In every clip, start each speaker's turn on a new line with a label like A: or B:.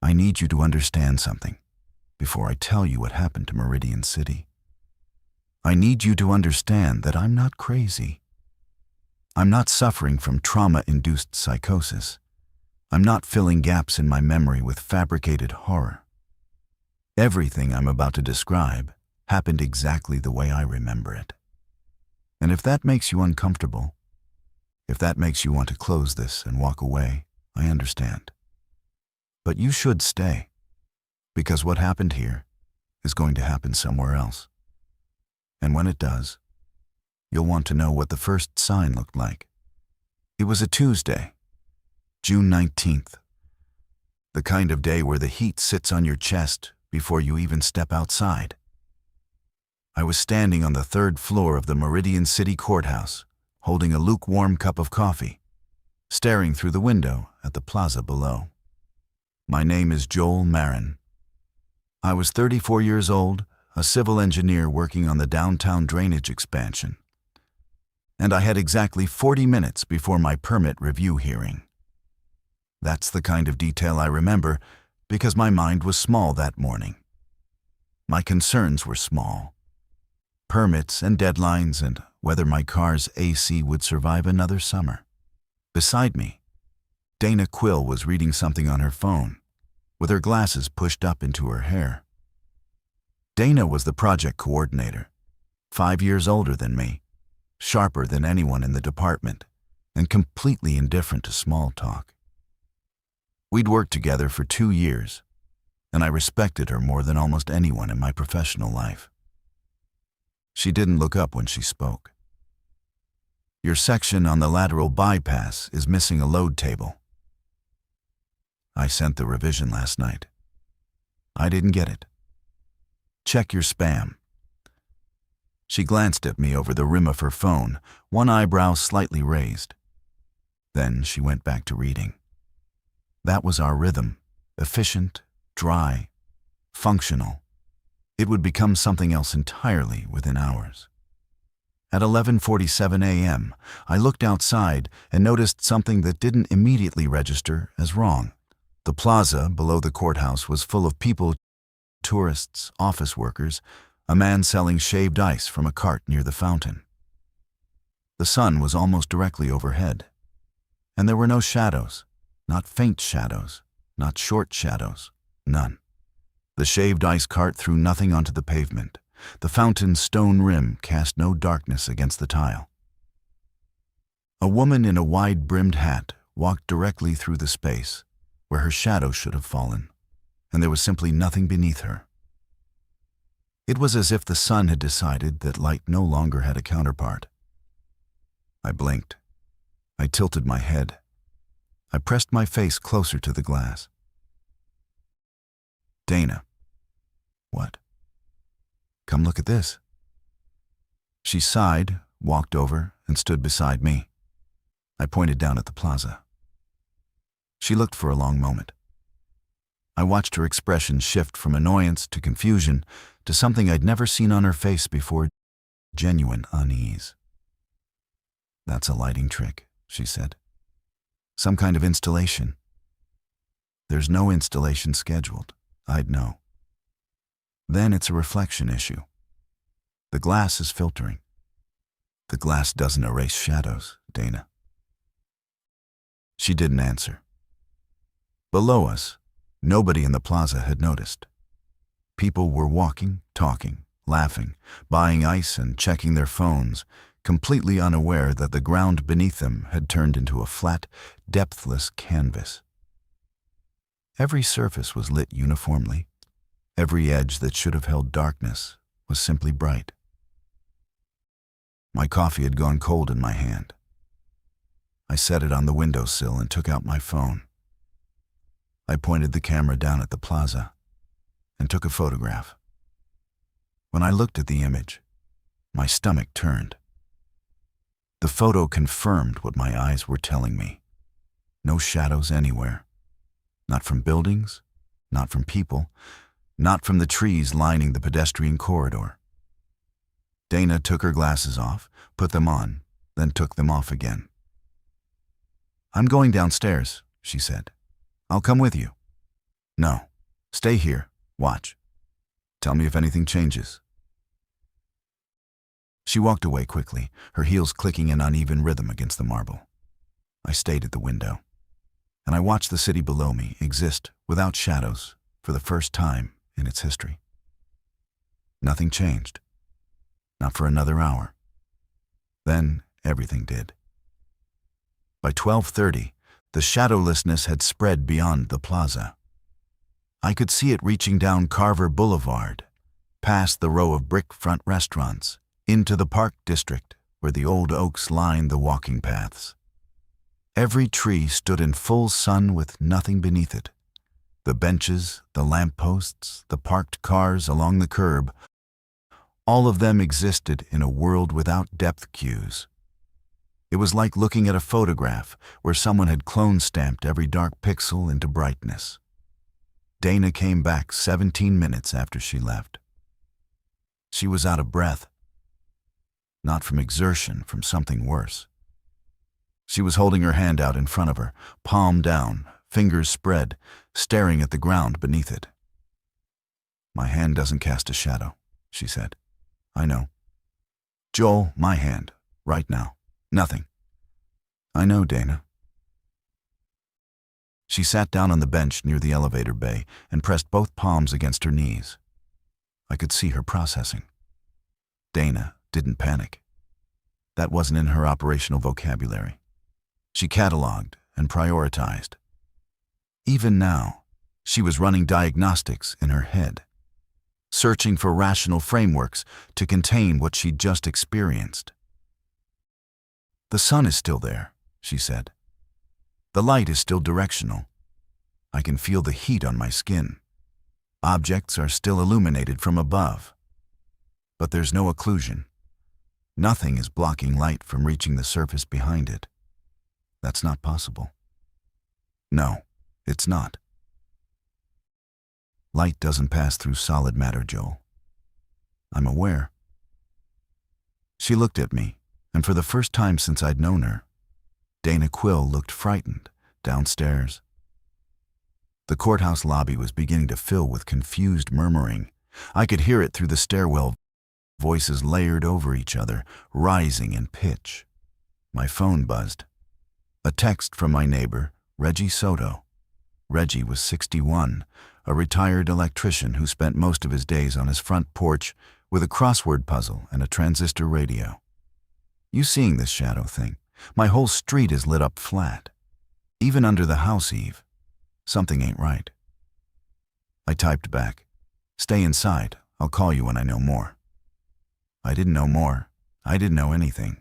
A: I need you to understand something before I tell you what happened to Meridian City. I need you to understand that I'm not crazy. I'm not suffering from trauma-induced psychosis. I'm not filling gaps in my memory with fabricated horror. Everything I'm about to describe happened exactly the way I remember it. And if that makes you uncomfortable, if that makes you want to close this and walk away, I understand. But you should stay, because what happened here is going to happen somewhere else. And when it does, you'll want to know what the first sign looked like. It was a Tuesday, June 19th, the kind of day where the heat sits on your chest before you even step outside. I was standing on the third floor of the Meridian City Courthouse, holding a lukewarm cup of coffee, staring through the window at the plaza below. My name is Joel Marin. I was 34 years old, a civil engineer working on the downtown drainage expansion. And I had exactly 40 minutes before my permit review hearing. That's the kind of detail I remember because my mind was small that morning. My concerns were small. Permits and deadlines and whether my car's AC would survive another summer. Beside me, Dana Quill was reading something on her phone, with her glasses pushed up into her hair. Dana was the project coordinator, 5 years older than me, sharper than anyone in the department, and completely indifferent to small talk. We'd worked together for 2 years, and I respected her more than almost anyone in my professional life. She didn't look up when she spoke. Your section on the lateral bypass is missing a load table. I sent the revision last night. I didn't get it. Check your spam. She glanced at me over the rim of her phone, one eyebrow slightly raised. Then she went back to reading. That was our rhythm, efficient, dry, functional. It would become something else entirely within hours. At 11:47 a.m., I looked outside and noticed something that didn't immediately register as wrong. The plaza below the courthouse was full of people, tourists, office workers, a man selling shaved ice from a cart near the fountain. The sun was almost directly overhead, and there were no shadows, not faint shadows, not short shadows, none. The shaved ice cart threw nothing onto the pavement. The fountain's stone rim cast no darkness against the tile. A woman in a wide-brimmed hat walked directly through the space where her shadow should have fallen, and there was simply nothing beneath her. It was as if the sun had decided that light no longer had a counterpart. I blinked. I tilted my head. I pressed my face closer to the glass. Dana. What? Come look at this. She sighed, walked over, and stood beside me. I pointed down at the plaza. She looked for a long moment. I watched her expression shift from annoyance to confusion to something I'd never seen on her face before, genuine unease. That's a lighting trick, she said. Some kind of installation. There's no installation scheduled. I'd know. Then it's a reflection issue. The glass is filtering. The glass doesn't erase shadows, Dana. She didn't answer. Below us, nobody in the plaza had noticed. People were walking, talking, laughing, buying ice and checking their phones, completely unaware that the ground beneath them had turned into a flat, depthless canvas. Every surface was lit uniformly. Every edge that should have held darkness was simply bright. My coffee had gone cold in my hand. I set it on the windowsill and took out my phone. I pointed the camera down at the plaza and took a photograph. When I looked at the image, my stomach turned. The photo confirmed what my eyes were telling me. No shadows anywhere. Not from buildings, not from people, not from the trees lining the pedestrian corridor. Dana took her glasses off, put them on, then took them off again. "I'm going downstairs," she said. "I'll come with you." No. Stay here. Watch. Tell me if anything changes. She walked away quickly, her heels clicking in uneven rhythm against the marble. I stayed at the window, and I watched the city below me exist without shadows for the first time in its history. Nothing changed. Not for another hour. Then everything did. By 12:30, the shadowlessness had spread beyond the plaza. I could see it reaching down Carver Boulevard, past the row of brick-front restaurants, into the Park District where the old oaks lined the walking paths. Every tree stood in full sun with nothing beneath it. The benches, the lampposts, the parked cars along the curb, all of them existed in a world without depth cues. It was like looking at a photograph where someone had clone-stamped every dark pixel into brightness. Dana came back 17 minutes after she left. She was out of breath. Not from exertion, from something worse. She was holding her hand out in front of her, palm down, fingers spread, staring at the ground beneath it. "My hand doesn't cast a shadow," she said. "I know. Joel, my hand, right now. Nothing." "I know, Dana." She sat down on the bench near the elevator bay and pressed both palms against her knees. I could see her processing. Dana didn't panic. That wasn't in her operational vocabulary. She cataloged and prioritized. Even now, she was running diagnostics in her head, searching for rational frameworks to contain what she'd just experienced. "The sun is still there," she said. "The light is still directional. I can feel the heat on my skin. Objects are still illuminated from above. But there's no occlusion. Nothing is blocking light from reaching the surface behind it. That's not possible." "No, it's not. Light doesn't pass through solid matter, Joel. I'm aware." She looked at me, and for the first time since I'd known her, Dana Quill looked frightened downstairs. The courthouse lobby was beginning to fill with confused murmuring. I could hear it through the stairwell, voices layered over each other, rising in pitch. My phone buzzed. A text from my neighbor, Reggie Soto. Reggie was 61, a retired electrician who spent most of his days on his front porch with a crossword puzzle and a transistor radio. "You seeing this shadow thing? My whole street is lit up flat. Even under the house eave. Something ain't right." I typed back, "Stay inside. I'll call you when I know more." I didn't know more. I didn't know anything.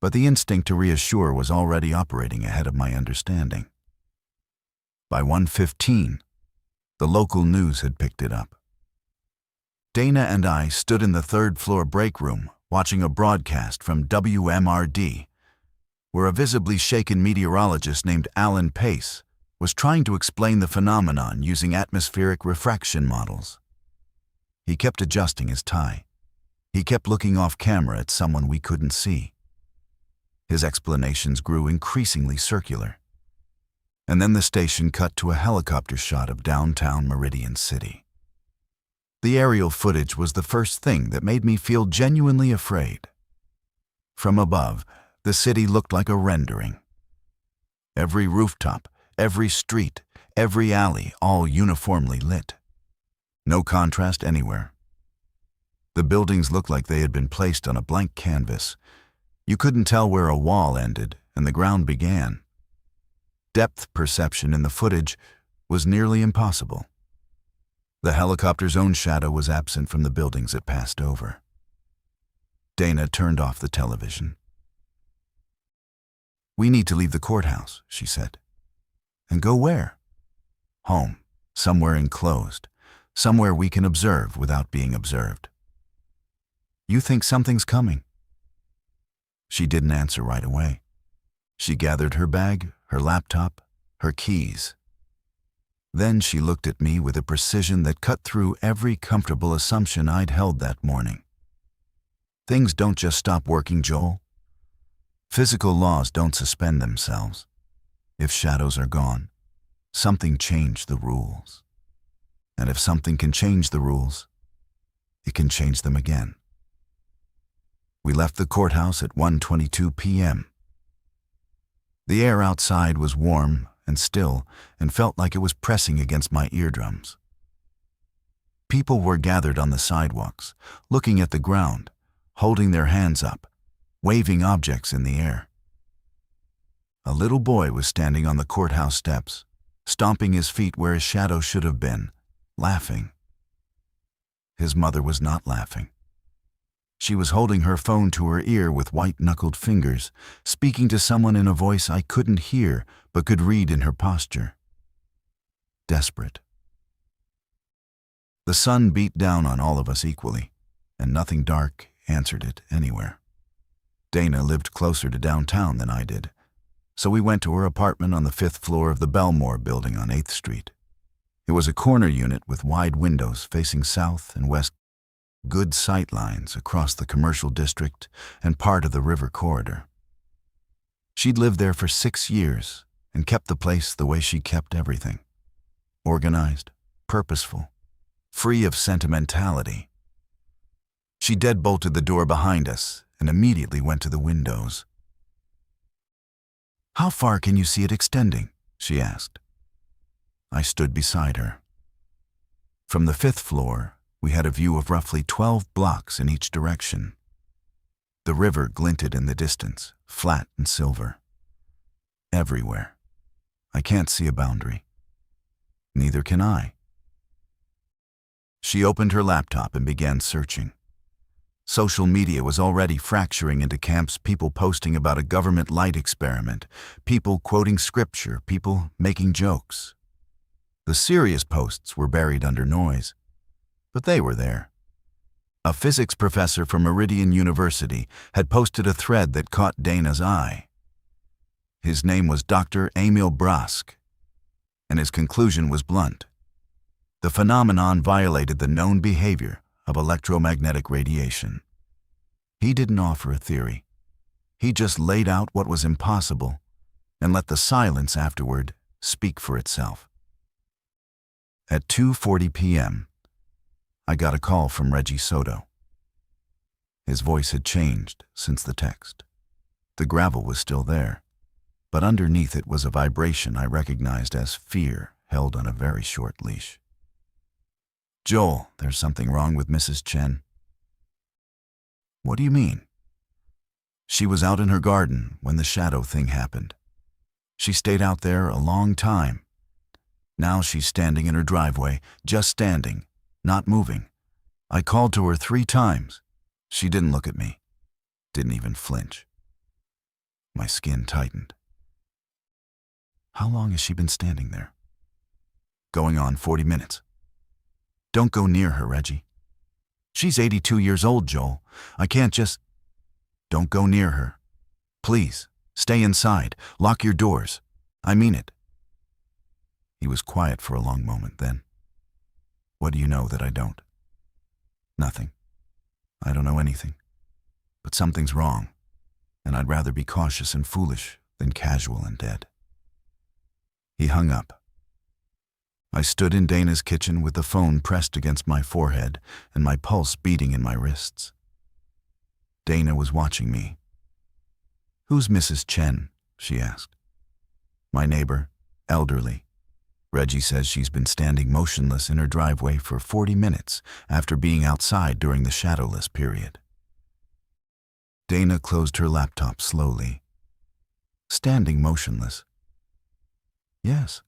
A: But the instinct to reassure was already operating ahead of my understanding. By 1:15, the local news had picked it up. Dana and I stood in the third-floor break room watching a broadcast from WMRD, where a visibly shaken meteorologist named Alan Pace was trying to explain the phenomenon using atmospheric refraction models. He kept adjusting his tie. He kept looking off camera at someone we couldn't see. His explanations grew increasingly circular. And then the station cut to a helicopter shot of downtown Meridian City. The aerial footage was the first thing that made me feel genuinely afraid. From above, the city looked like a rendering. Every rooftop, every street, every alley, all uniformly lit. No contrast anywhere. The buildings looked like they had been placed on a blank canvas. You couldn't tell where a wall ended and the ground began. Depth perception in the footage was nearly impossible. The helicopter's own shadow was absent from the buildings it passed over. Dana turned off the television. "We need to leave the courthouse," she said. "And go where?" "Home, somewhere enclosed, somewhere we can observe without being observed." "You think something's coming?" She didn't answer right away. She gathered her bag, her laptop, her keys. Then she looked at me with a precision that cut through every comfortable assumption I'd held that morning. "Things don't just stop working, Joel. Physical laws don't suspend themselves. If shadows are gone, Something changed the rules. And if something can change the rules, it can change them again. We left the courthouse at 1:22 p.m. The air outside was warm and still and felt like it was pressing against my eardrums. People were gathered on the sidewalks, looking at the ground, holding their hands up, waving objects in the air. A little boy was standing on the courthouse steps, stomping his feet where his shadow should have been, laughing. His mother was not laughing. She was holding her phone to her ear with white-knuckled fingers, speaking to someone in a voice I couldn't hear but could read in her posture. Desperate. The sun beat down on all of us equally, and nothing dark answered it anywhere. Dana lived closer to downtown than I did, so we went to her apartment on the 5th floor of the Belmore building on 8th Street. It was a corner unit with wide windows facing south and west, good sight lines across the commercial district and part of the river corridor. She'd lived there for 6 years and kept the place the way she kept everything. Organized, purposeful, free of sentimentality. She deadbolted the door behind us and immediately went to the windows. "How far can you see it extending?" she asked. I stood beside her. From the 5th floor, we had a view of roughly 12 blocks in each direction. The river glinted in the distance, flat and silver. Everywhere. I can't see a boundary. Neither can I. She opened her laptop and began searching. Social media was already fracturing into camps, people posting about a government light experiment, people quoting scripture, people making jokes. The serious posts were buried under noise, but they were there. A physics professor from Meridian University had posted a thread that caught Dana's eye. His name was Dr. Emil Brask, and his conclusion was blunt. The phenomenon violated the known behavior of electromagnetic radiation. He didn't offer a theory. He just laid out what was impossible and let the silence afterward speak for itself. At 2:40 p.m., I got a call from Reggie Soto. His voice had changed since the text. The gravel was still there, but underneath it was a vibration I recognized as fear held on a very short leash. "Joel, there's something wrong with Mrs. Chen." "What do you mean?" "She was out in her garden when the shadow thing happened. She stayed out there a long time. Now she's standing in her driveway, just standing, not moving. I called to her 3 times. She didn't look at me, didn't even flinch." My skin tightened. "How long has she been standing there?" "Going on 40 minutes. Don't go near her, Reggie. She's 82 years old, Joel. I can't just... Don't go near her. Please, stay inside. Lock your doors. I mean it." He was quiet for a long moment, then. "What do you know that I don't?" "Nothing. I don't know anything. But something's wrong, and I'd rather be cautious and foolish than casual and dead." He hung up. I stood in Dana's kitchen with the phone pressed against my forehead and my pulse beating in my wrists. Dana was watching me. "Who's Mrs. Chen?" she asked. "My neighbor, elderly. Reggie says she's been standing motionless in her driveway for 40 minutes after being outside during the shadowless period." Dana closed her laptop slowly. "Standing motionless?" "Yes.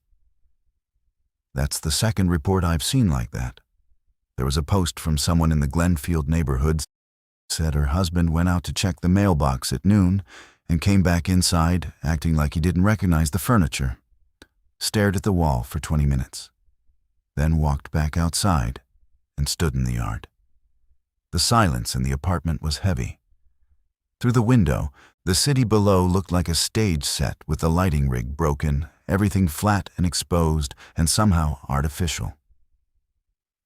A: That's the second report I've seen like that. There was a post from someone in the Glenfield neighborhood said her husband went out to check the mailbox at noon and came back inside acting like he didn't recognize the furniture. Stared at the wall for 20 minutes. Then walked back outside and stood in the yard. The silence in the apartment was heavy. Through the window, the city below looked like a stage set with the lighting rig broken, everything flat and exposed and somehow artificial.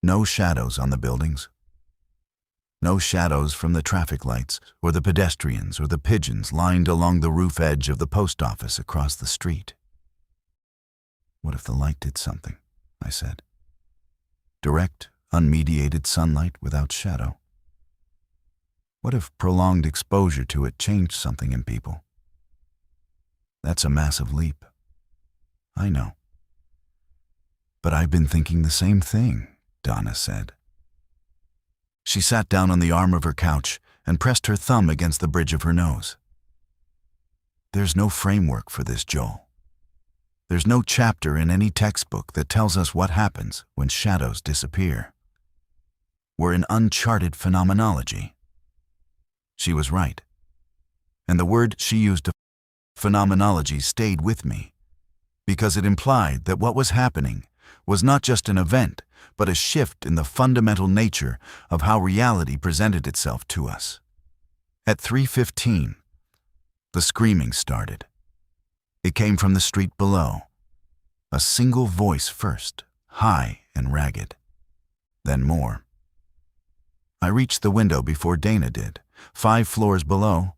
A: No shadows on the buildings. No shadows from the traffic lights or the pedestrians or the pigeons lined along the roof edge of the post office across the street. What if the light did something? I said. Direct, unmediated sunlight without shadow. What if prolonged exposure to it changed something in people? That's a massive leap. I know. But I've been thinking the same thing, Donna said. She sat down on the arm of her couch and pressed her thumb against the bridge of her nose. There's no framework for this, Joel. There's no chapter in any textbook that tells us what happens when shadows disappear. We're in uncharted phenomenology. She was right. And the word she used, phenomenology, stayed with me, because it implied that what was happening was not just an event, but a shift in the fundamental nature of how reality presented itself to us. At 3:15, the screaming started. It came from the street below. A single voice first, high and ragged. Then more. I reached the window before Dana did. 5 floors below,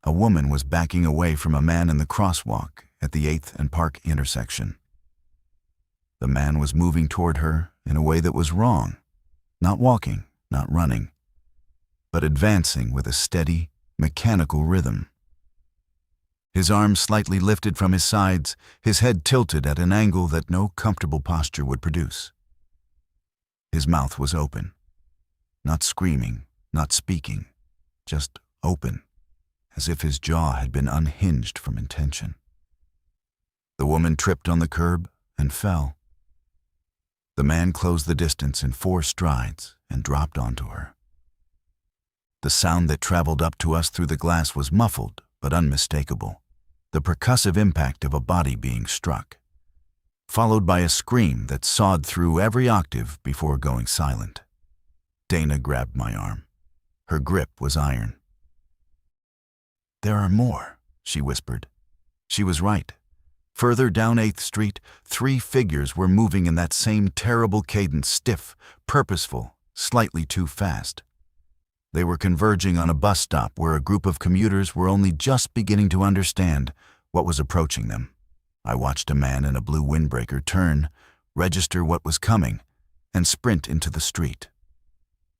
A: a woman was backing away from a man in the crosswalk at the 8th and Park intersection. The man was moving toward her in a way that was wrong, not walking, not running, but advancing with a steady, mechanical rhythm. His arms slightly lifted from his sides, his head tilted at an angle that no comfortable posture would produce. His mouth was open, not screaming, not speaking, just open, as if his jaw had been unhinged from intention. The woman tripped on the curb and fell. The man closed the distance in 4 strides and dropped onto her. The sound that traveled up to us through the glass was muffled but unmistakable, the percussive impact of a body being struck, followed by a scream that sawed through every octave before going silent. Dana grabbed my arm. Her grip was iron. "There are more," she whispered. She was right. Further down 8th Street, 3 figures were moving in that same terrible cadence, stiff, purposeful, slightly too fast. They were converging on a bus stop where a group of commuters were only just beginning to understand what was approaching them. I watched a man in a blue windbreaker turn, register what was coming, and sprint into the street.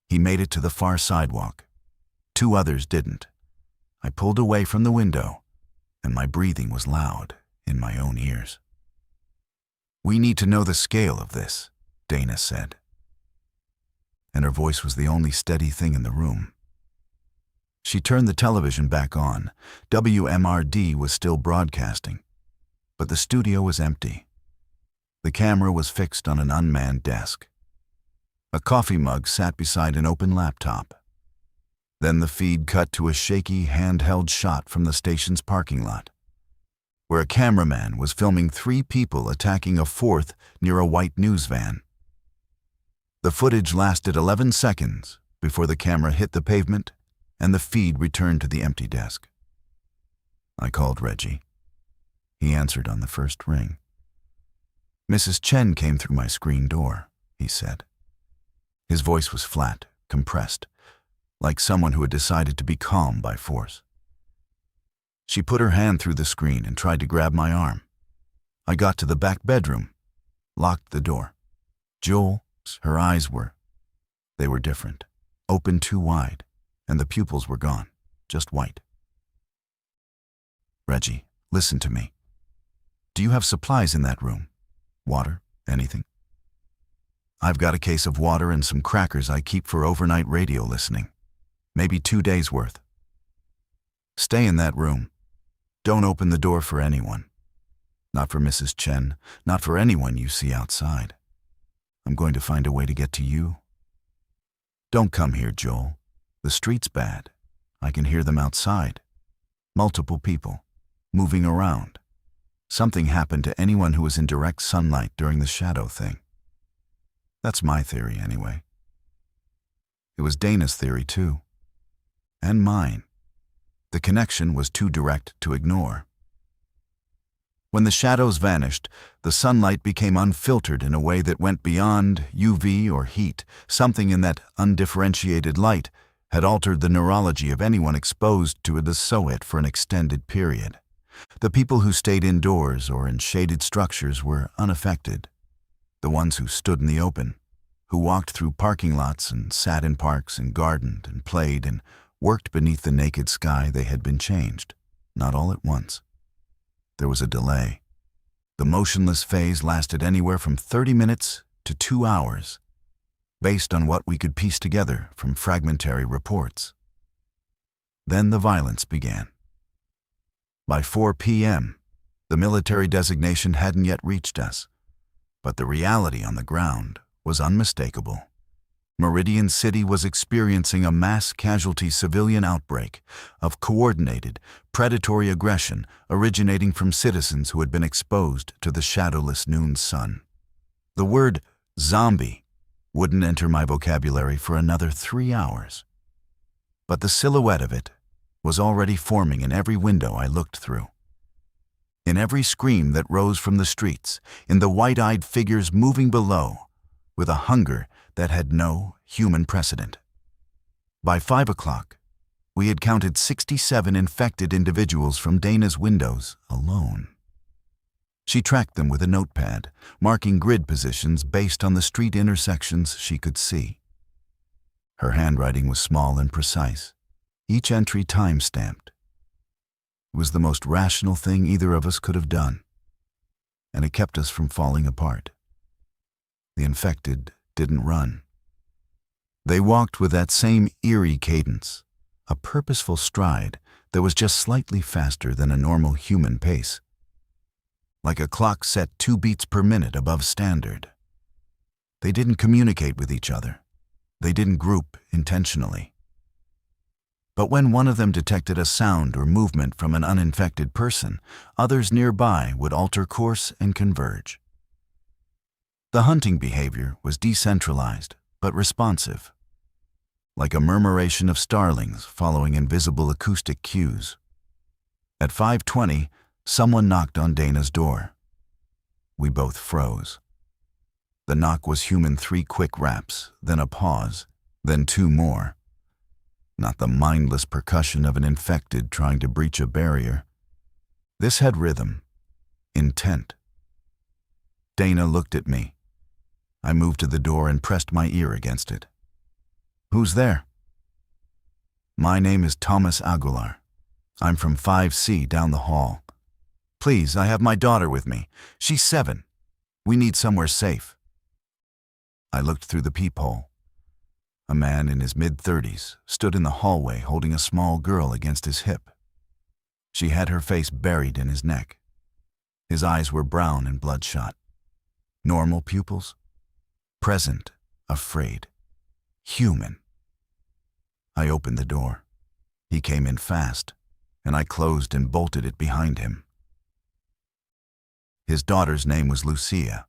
A: He made it to the far sidewalk. 2 others didn't. I pulled away from the window, and my breathing was loud in my own ears. "We need to know the scale of this," Dana said. And her voice was the only steady thing in the room. She turned the television back on. WMRD was still broadcasting, but the studio was empty. The camera was fixed on an unmanned desk. A coffee mug sat beside an open laptop. Then the feed cut to a shaky, handheld shot from the station's parking lot, where a cameraman was filming 3 people attacking a 4th near a white news van. The footage lasted 11 seconds before the camera hit the pavement and the feed returned to the empty desk. I called Reggie. He answered on the first ring. "Mrs. Chen came through my screen door," he said. His voice was flat, compressed, like someone who had decided to be calm by force. She put her hand through the screen and tried to grab my arm. I got to the back bedroom, locked the door. Joel, her eyes they were different, open too wide, and the pupils were gone, just white. "Reggie, listen to me. Do you have supplies in that room? Water? Anything?" "I've got a case of water and some crackers I keep for overnight radio listening. Maybe 2 days' worth. Stay in that room. Don't open the door for anyone. Not for Mrs. Chen, not for anyone you see outside. I'm going to find a way to get to you. Don't come here, Joel. The street's bad. I can hear them outside. Multiple people, moving around. Something happened to anyone who was in direct sunlight during the shadow thing. That's my theory, anyway. It was Dana's theory, too. And mine. The connection was too direct to ignore. When the shadows vanished, the sunlight became unfiltered in a way that went beyond UV or heat. Something in that undifferentiated light had altered the neurology of anyone exposed to the SOIT for an extended period. The people who stayed indoors or in shaded structures were unaffected. The ones who stood in the open, who walked through parking lots and sat in parks and gardened and played and worked beneath the naked sky, they had been changed, not all at once. There was a delay. The motionless phase lasted anywhere from 30 minutes to 2 hours, based on what we could piece together from fragmentary reports. Then the violence began. By 4 p.m., the military designation hadn't yet reached us, but the reality on the ground was unmistakable. Meridian City was experiencing a mass casualty civilian outbreak of coordinated, predatory aggression originating from citizens who had been exposed to the shadowless noon sun. The word zombie wouldn't enter my vocabulary for another 3 hours. But the silhouette of it was already forming in every window I looked through. In every scream that rose from the streets, in the white-eyed figures moving below, with a hunger that had no human precedent. By 5 o'clock, we had counted 67 infected individuals from Dana's windows alone. She tracked them with a notepad, marking grid positions based on the street intersections she could see. Her handwriting was small and precise, each entry time-stamped. It was the most rational thing either of us could have done, and it kept us from falling apart. The infected didn't run. They walked with that same eerie cadence, a purposeful stride that was just slightly faster than a normal human pace, like a clock set 2 beats per minute above standard. They didn't communicate with each other. They didn't group intentionally. But when one of them detected a sound or movement from an uninfected person, others nearby would alter course and converge. The hunting behavior was decentralized but responsive, like a murmuration of starlings following invisible acoustic cues. At 5:20, someone knocked on Dana's door. We both froze. The knock was human 3 quick raps, then a pause, then 2 more. Not the mindless percussion of an infected trying to breach a barrier. This had rhythm, intent. Dana looked at me. I moved to the door and pressed my ear against it. "Who's there?" "My name is Thomas Aguilar. I'm from 5C down the hall. Please, I have my daughter with me. She's 7. We need somewhere safe." I looked through the peephole. A man in his mid-30s stood in the hallway holding a small girl against his hip. She had her face buried in his neck. His eyes were brown and bloodshot. Normal pupils? Present, afraid, human. I opened the door. He came in fast, and I closed and bolted it behind him. His daughter's name was Lucia.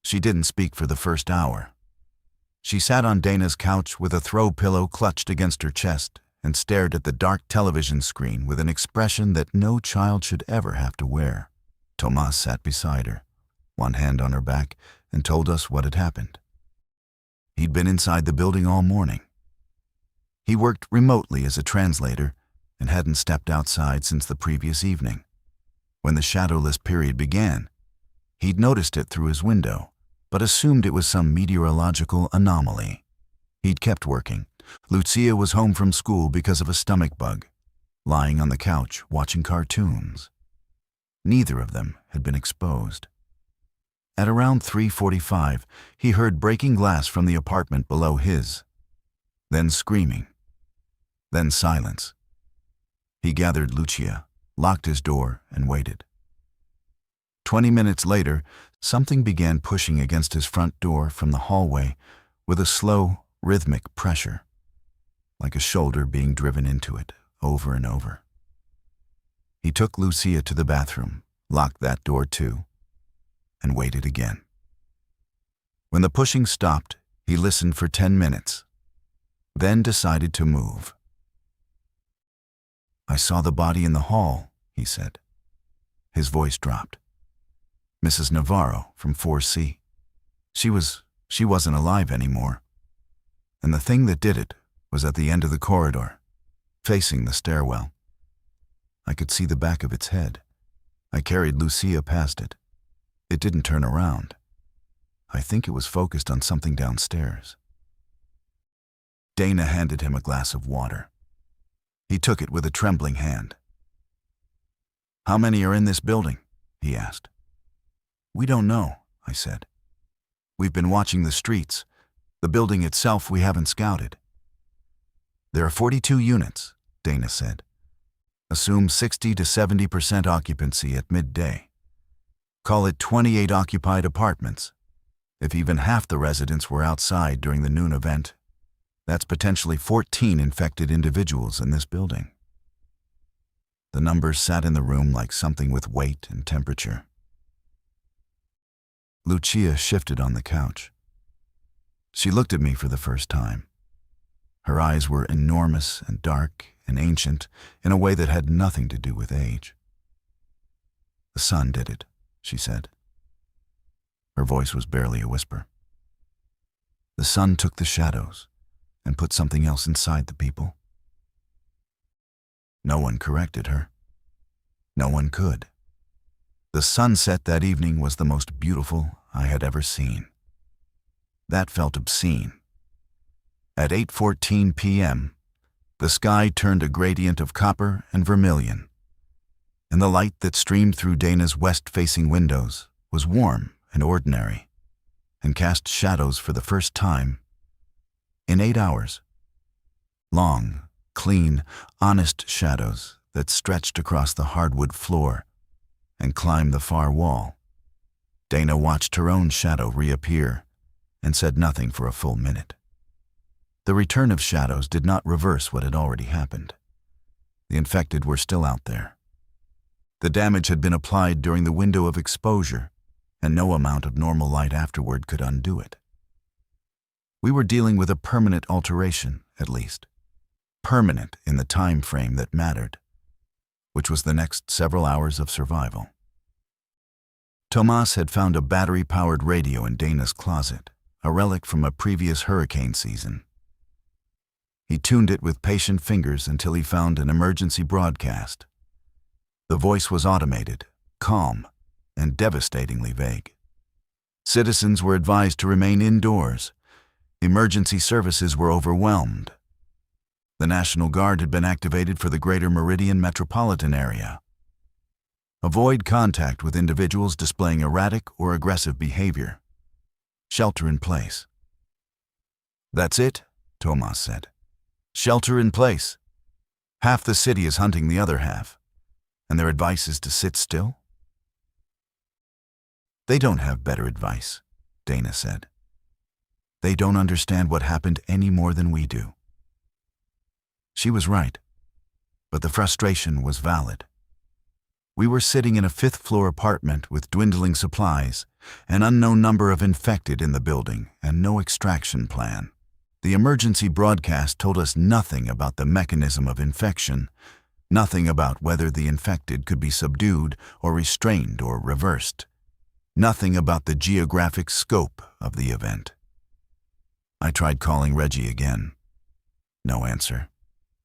A: She didn't speak for the first hour. She sat on Dana's couch with a throw pillow clutched against her chest and stared at the dark television screen with an expression that no child should ever have to wear. Tomas sat beside her, one hand on her back, and told us what had happened. He'd been inside the building all morning. He worked remotely as a translator and hadn't stepped outside since the previous evening. When the shadowless period began, he'd noticed it through his window, but assumed it was some meteorological anomaly. He'd kept working. Lucia was home from school because of a stomach bug, lying on the couch watching cartoons. Neither of them had been exposed. At around 3:45, he heard breaking glass from the apartment below his, then screaming, then silence. He gathered Lucia, locked his door, and waited. 20 minutes later, something began pushing against his front door from the hallway with a slow, rhythmic pressure, like a shoulder being driven into it over and over. He took Lucia to the bathroom, locked that door too, and waited again. When the pushing stopped, he listened for 10 minutes, then decided to move. "I saw the body in the hall," he said. His voice dropped. "Mrs. Navarro from 4C. She wasn't alive anymore. And the thing that did it was at the end of the corridor, facing the stairwell. I could see the back of its head. I carried Lucia past it. It didn't turn around. I think it was focused on something downstairs. Dana handed him a glass of water. He took it with a trembling hand. "How many are in this building?" he asked. "We don't know," I said. "We've been watching the streets. The building itself we haven't scouted." "There are 42 units," Dana said. "Assume 60 to 70% occupancy at midday. Call it 28 occupied apartments. If even half the residents were outside during the noon event, that's potentially 14 infected individuals in this building." The numbers sat in the room like something with weight and temperature. Lucia shifted on the couch. She looked at me for the first time. Her eyes were enormous and dark and ancient in a way that had nothing to do with age. "The sun did it," she said. Her voice was barely a whisper. "The sun took the shadows and put something else inside the people." No one corrected her. No one could. The sunset that evening was the most beautiful I had ever seen. That felt obscene. At 8:14 p.m., the sky turned a gradient of copper and vermilion, and the light that streamed through Dana's west-facing windows was warm and ordinary, and cast shadows for the first time in 8 hours. Long, clean, honest shadows that stretched across the hardwood floor and climbed the far wall. Dana watched her own shadow reappear and said nothing for a full minute. The return of shadows did not reverse what had already happened. The infected were still out there. The damage had been applied during the window of exposure, and no amount of normal light afterward could undo it. We were dealing with a permanent alteration, at least. Permanent in the time frame that mattered, which was the next several hours of survival. Tomas had found a battery-powered radio in Dana's closet, a relic from a previous hurricane season. He tuned it with patient fingers until he found an emergency broadcast. The voice was automated, calm, and devastatingly vague. Citizens were advised to remain indoors. Emergency services were overwhelmed. The National Guard had been activated for the greater Meridian metropolitan area. Avoid contact with individuals displaying erratic or aggressive behavior. Shelter in place. "That's it," Tomas said. "Shelter in place. Half the city is hunting the other half, and their advice is to sit still?" "They don't have better advice," Dana said. "They don't understand what happened any more than we do." She was right, but the frustration was valid. We were sitting in a fifth-floor apartment with dwindling supplies, an unknown number of infected in the building, and no extraction plan. The emergency broadcast told us nothing about the mechanism of infection, nothing about whether the infected could be subdued or restrained or reversed, nothing about the geographic scope of the event. I tried calling Reggie again. No answer.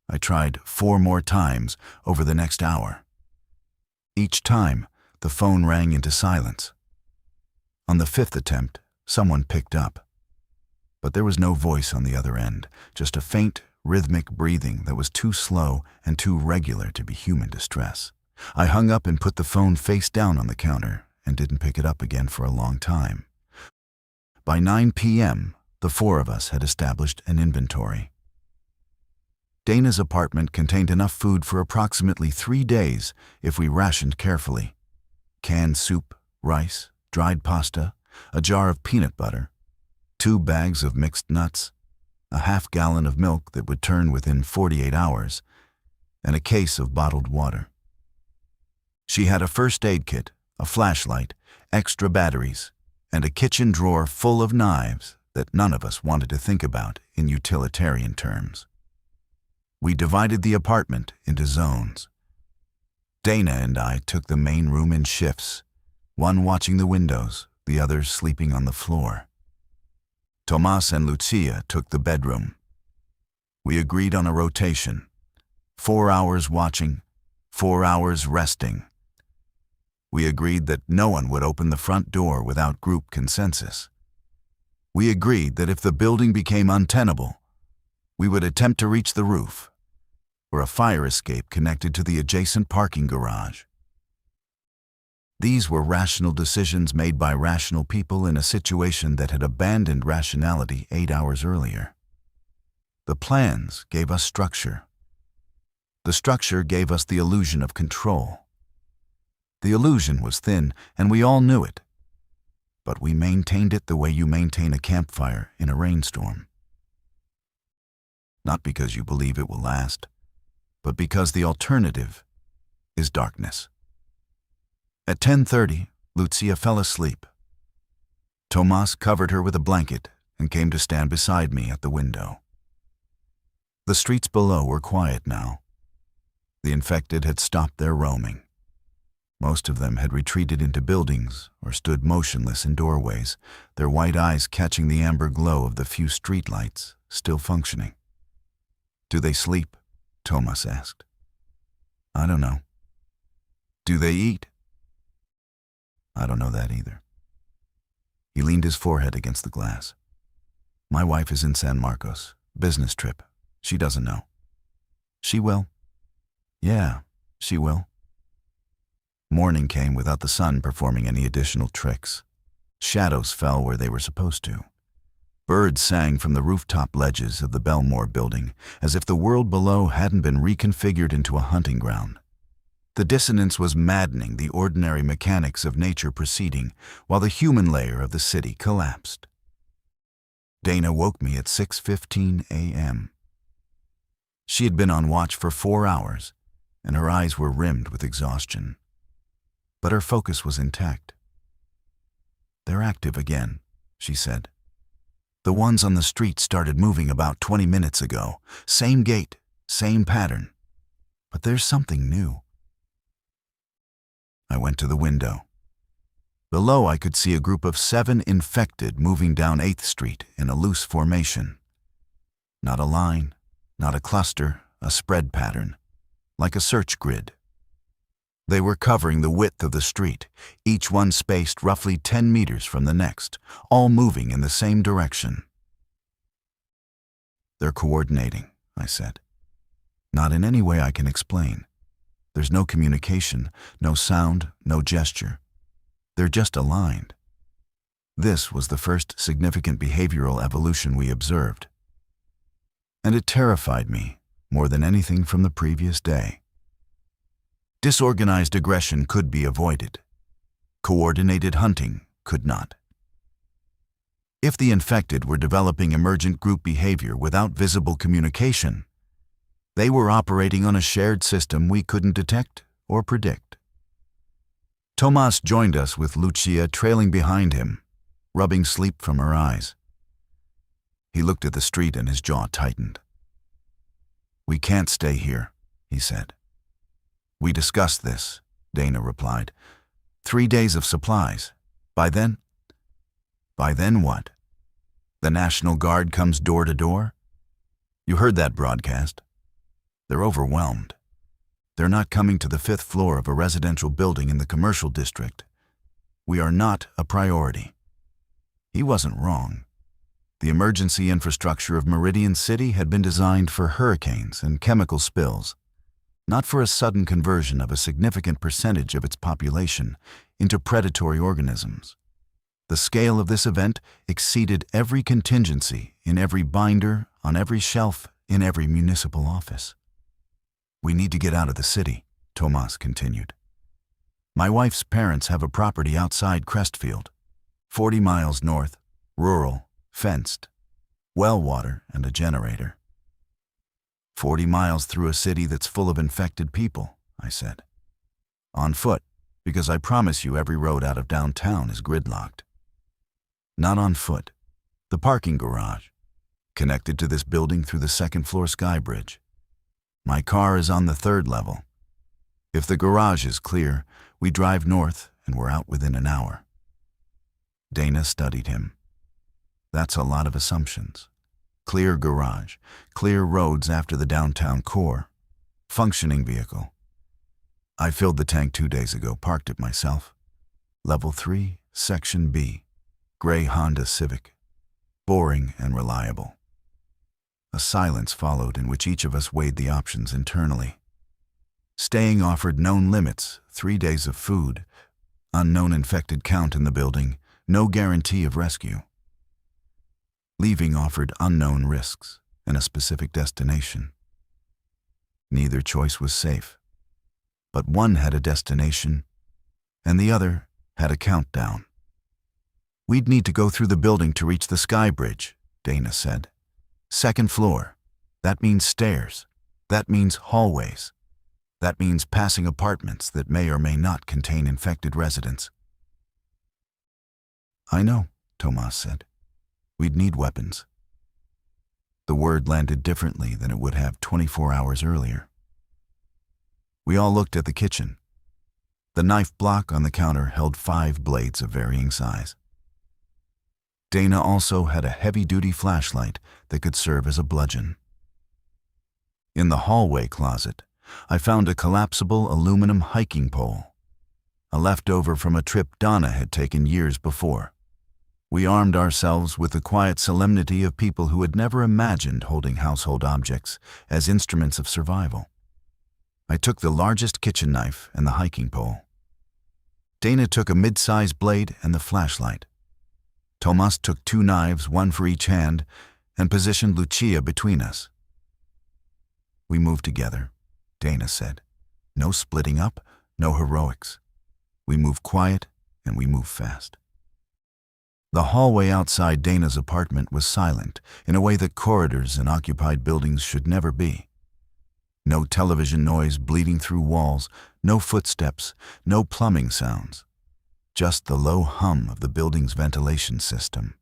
A: I tried 4 more times over the next hour. Each time, the phone rang into silence. On the 5th attempt, someone picked up. But there was no voice on the other end, just a faint, rhythmic breathing that was too slow and too regular to be human distress. I hung up and put the phone face down on the counter and didn't pick it up again for a long time. By 9 p.m., the 4 of us had established an inventory. Dana's apartment contained enough food for approximately 3 days if we rationed carefully. Canned soup, rice, dried pasta, a jar of peanut butter, 2 bags of mixed nuts, a half-gallon of milk that would turn within 48 hours, and a case of bottled water. She had a first aid kit, a flashlight, extra batteries, and a kitchen drawer full of knives that none of us wanted to think about in utilitarian terms. We divided the apartment into zones. Dana and I took the main room in shifts, one watching the windows, the other sleeping on the floor. Tomas and Lucia took the bedroom. We agreed on a rotation, 4 hours watching, 4 hours resting. We agreed that no one would open the front door without group consensus. We agreed that if the building became untenable, we would attempt to reach the roof, or a fire escape connected to the adjacent parking garage. These were rational decisions made by rational people in a situation that had abandoned rationality 8 hours earlier. The plans gave us structure. The structure gave us the illusion of control. The illusion was thin, and we all knew it. But we maintained it the way you maintain a campfire in a rainstorm. Not because you believe it will last, but because the alternative is darkness. At 10:30, Lucia fell asleep. Tomas covered her with a blanket and came to stand beside me at the window. The streets below were quiet now. The infected had stopped their roaming. Most of them had retreated into buildings or stood motionless in doorways, their white eyes catching the amber glow of the few streetlights still functioning. "Do they sleep?" Tomas asked. "I don't know." "Do they eat?" "I don't know that either." He leaned his forehead against the glass. "My wife is in San Marcos. Business trip. She doesn't know." "She will." "Yeah, she will." Morning came without the sun performing any additional tricks. Shadows fell where they were supposed to. Birds sang from the rooftop ledges of the Belmore building, as if the world below hadn't been reconfigured into a hunting ground. The dissonance was maddening, the ordinary mechanics of nature proceeding, while the human layer of the city collapsed. Dana woke me at 6:15 a.m. She had been on watch for 4 hours, and her eyes were rimmed with exhaustion. But her focus was intact. "They're active again," she said. "The ones on the street started moving about 20 minutes ago. Same gait, same pattern. But there's something new." I went to the window. Below, I could see a group of 7 infected moving down 8th Street in a loose formation. Not a line, not a cluster, a spread pattern, like a search grid. They were covering the width of the street, each one spaced roughly 10 meters from the next, all moving in the same direction. "They're coordinating," I said. "Not in any way I can explain. There's no communication, no sound, no gesture. They're just aligned." This was the first significant behavioral evolution we observed. And it terrified me more than anything from the previous day. Disorganized aggression could be avoided. Coordinated hunting could not. If the infected were developing emergent group behavior without visible communication, they were operating on a shared system we couldn't detect or predict. Tomas joined us with Lucia trailing behind him, rubbing sleep from her eyes. He looked at the street and his jaw tightened. "We can't stay here," he said. "We discussed this," Dana replied. 3 days of supplies. By then? By then what? The National Guard comes door to door? You heard that broadcast. They're overwhelmed. They're not coming to the 5th floor of a residential building in the commercial district. We are not a priority." He wasn't wrong. The emergency infrastructure of Meridian City had been designed for hurricanes and chemical spills, not for a sudden conversion of a significant percentage of its population into predatory organisms. The scale of this event exceeded every contingency in every binder, on every shelf, in every municipal office. "We need to get out of the city," Tomas continued. "My wife's parents have a property outside Crestfield, 40 miles north, rural, fenced, well water and a generator." 40 miles through a city that's full of infected people, I said. "On foot, because I promise you every road out of downtown is gridlocked." "Not on foot. The parking garage, connected to this building through the 2nd floor sky bridge. My car is on the 3rd level. If the garage is clear, we drive north and we're out within an hour." Dana studied him. "That's a lot of assumptions. Clear garage, clear roads after the downtown core, functioning vehicle. I filled the tank 2 days ago, parked it myself. Level 3, Section B. Gray Honda Civic. Boring and reliable. A silence followed in which each of us weighed the options internally. Staying offered known limits, 3 days of food, unknown infected count in the building, no guarantee of rescue. Leaving offered unknown risks and a specific destination. Neither choice was safe, but one had a destination and the other had a countdown. We'd need to go through the building to reach the sky bridge, Dana said. 2nd floor. That means stairs. That means hallways. That means passing apartments that may or may not contain infected residents. I know, Tomas said. We'd need weapons. The word landed differently than it would have 24 hours earlier. We all looked at the kitchen. The knife block on the counter held 5 blades of varying size. Dana also had a heavy-duty flashlight that could serve as a bludgeon. In the hallway closet, I found a collapsible aluminum hiking pole, a leftover from a trip Donna had taken years before. We armed ourselves with the quiet solemnity of people who had never imagined holding household objects as instruments of survival. I took the largest kitchen knife and the hiking pole. Dana took a mid-size blade and the flashlight. Tomas took 2 knives, 1 for each hand, and positioned Lucia between us. We moved together, Dana said. No splitting up, no heroics. We move quiet and we move fast. The hallway outside Dana's apartment was silent in a way that corridors in occupied buildings should never be. No television noise bleeding through walls, no footsteps, no plumbing sounds. Just the low hum of the building's ventilation system,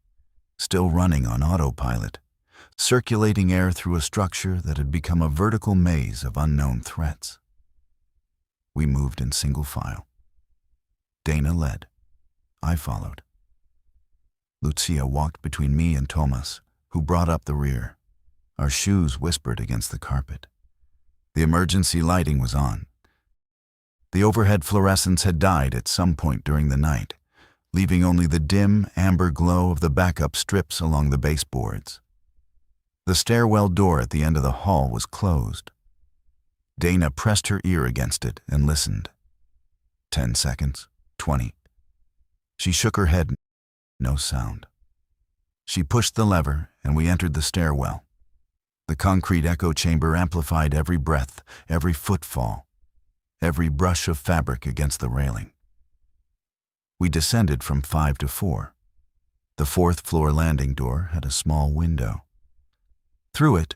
A: still running on autopilot, circulating air through a structure that had become a vertical maze of unknown threats. We moved in single file. Dana led. I followed. Lucia walked between me and Tomas, who brought up the rear. Our shoes whispered against the carpet. The emergency lighting was on. The overhead fluorescents had died at some point during the night, leaving only the dim, amber glow of the backup strips along the baseboards. The stairwell door at the end of the hall was closed. Dana pressed her ear against it and listened. 10 seconds, 20. She shook her head, no sound. She pushed the lever and we entered the stairwell. The concrete echo chamber amplified every breath, every footfall, every brush of fabric against the railing. We descended from 5 to 4. The 4th floor landing door had a small window. Through it,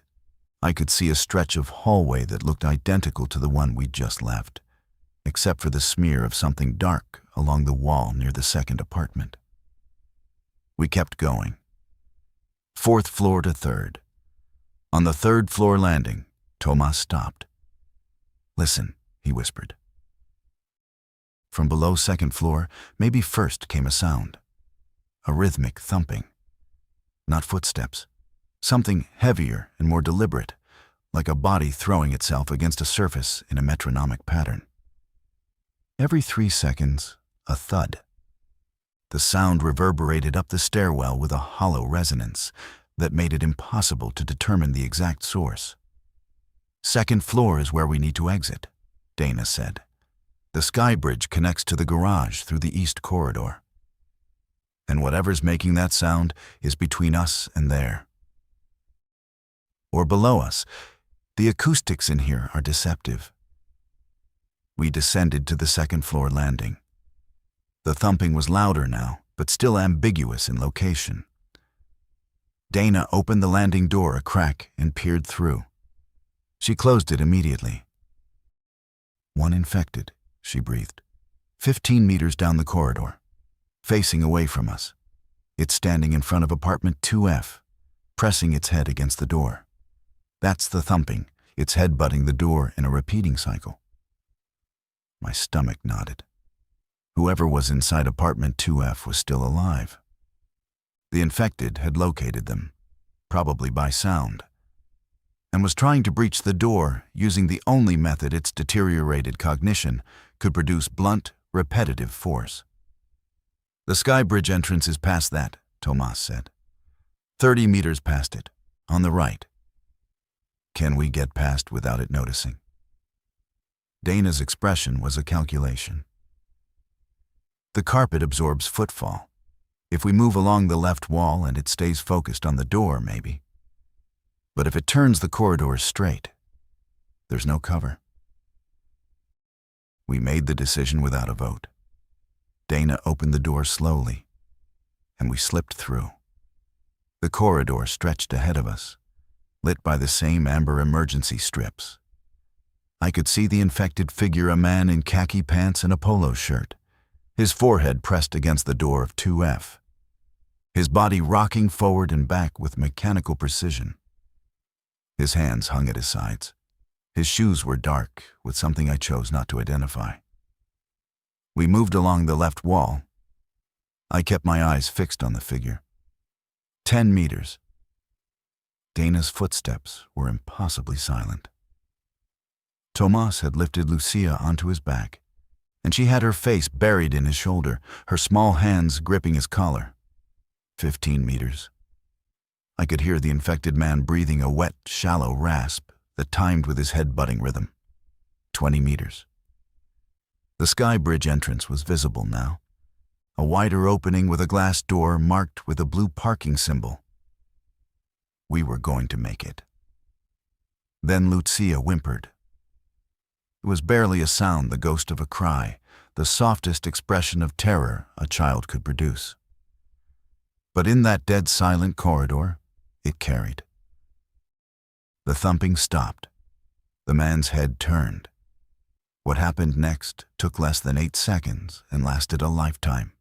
A: I could see a stretch of hallway that looked identical to the one we'd just left, except for the smear of something dark along the wall near the 2nd apartment. We kept going. 4th floor to 3rd. On the 3rd floor landing, Tomas stopped. "Listen," he whispered. From below 2nd floor, maybe 1st, came a sound. A rhythmic thumping. Not footsteps. Something heavier and more deliberate, like a body throwing itself against a surface in a metronomic pattern. Every 3 seconds, a thud. The sound reverberated up the stairwell with a hollow resonance that made it impossible to determine the exact source. "2nd floor is where we need to exit," Dana said. "The sky bridge connects to the garage through the east corridor. And whatever's making that sound is between us and there. Or below us. The acoustics in here are deceptive." We descended to the 2nd floor landing. The thumping was louder now, but still ambiguous in location. Dana opened the landing door a crack and peered through. She closed it immediately. "One infected," she breathed. 15 meters down the corridor, facing away from us. It's standing in front of apartment 2F, pressing its head against the door. That's the thumping, its head butting the door in a repeating cycle. My stomach nodded. Whoever was inside apartment 2F was still alive. The infected had located them, probably by sound. and was trying to breach the door using the only method its deteriorated cognition could produce: blunt, repetitive force. "The sky bridge entrance is past that," Tomas said. 30 meters past it, on the right. Can we get past without it noticing? Dana's expression was a calculation. The carpet absorbs footfall. If we move along the left wall and it stays focused on the door, maybe. But if it turns the corridors straight, there's no cover. We made the decision without a vote. Dana opened the door slowly, and we slipped through. The corridor stretched ahead of us, lit by the same amber emergency strips. I could see the infected figure, a man in khaki pants and a polo shirt, his forehead pressed against the door of 2F, his body rocking forward and back with mechanical precision. His hands hung at his sides. His shoes were dark, with something I chose not to identify. We moved along the left wall. I kept my eyes fixed on the figure. 10 meters. Dana's footsteps were impossibly silent. Tomas had lifted Lucia onto his back, and she had her face buried in his shoulder, her small hands gripping his collar. 15 meters. I could hear the infected man breathing a wet, shallow rasp that timed with his head-butting rhythm. 20 meters. The sky bridge entrance was visible now, a wider opening with a glass door marked with a blue parking symbol. We were going to make it. Then Lucia whimpered. It was barely a sound, the ghost of a cry, the softest expression of terror a child could produce. But in that dead silent corridor, it carried. The thumping stopped. The man's head turned. What happened next took less than 8 seconds and lasted a lifetime.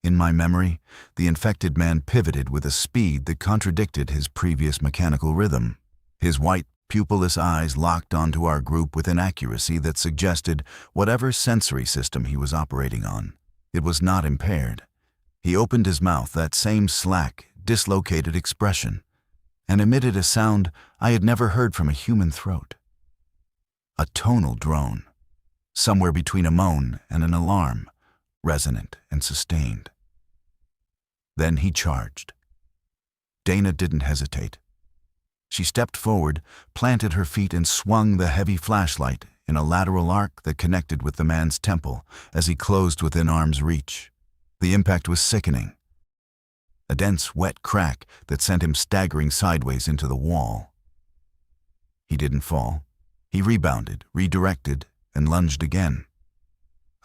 A: In my memory, the infected man pivoted with a speed that contradicted his previous mechanical rhythm. His white, pupilless eyes locked onto our group with an accuracy that suggested whatever sensory system he was operating on, it was not impaired. He opened his mouth, that same slack, dislocated expression, and emitted a sound I had never heard from a human throat. A tonal drone, somewhere between a moan and an alarm, resonant and sustained. Then he charged. Dana didn't hesitate. She stepped forward, planted her feet, and swung the heavy flashlight in a lateral arc that connected with the man's temple as he closed within arm's reach. The impact was sickening. A dense, wet crack that sent him staggering sideways into the wall. He didn't fall. He rebounded, redirected, and lunged again.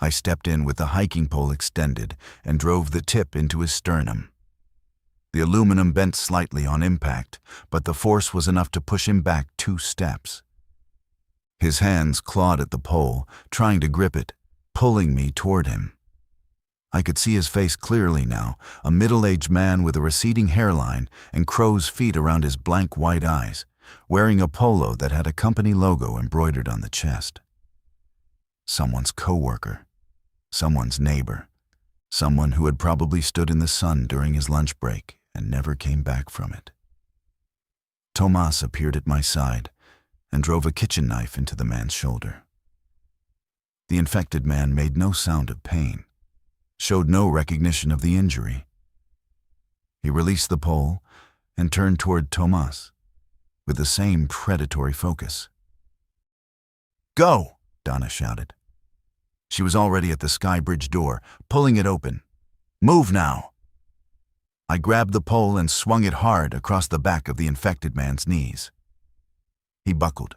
A: I stepped in with the hiking pole extended and drove the tip into his sternum. The aluminum bent slightly on impact, but the force was enough to push him back 2 steps. His hands clawed at the pole, trying to grip it, pulling me toward him. I could see his face clearly now, a middle-aged man with a receding hairline and crow's feet around his blank white eyes, wearing a polo that had a company logo embroidered on the chest. Someone's coworker, someone's neighbor, someone who had probably stood in the sun during his lunch break and never came back from it. Tomas appeared at my side and drove a kitchen knife into the man's shoulder. The infected man made no sound of pain, showed no recognition of the injury. He released the pole and turned toward Tomas with the same predatory focus. "Go!" Donna shouted. She was already at the sky bridge door, pulling it open. "Move now!" I grabbed the pole and swung it hard across the back of the infected man's knees. He buckled.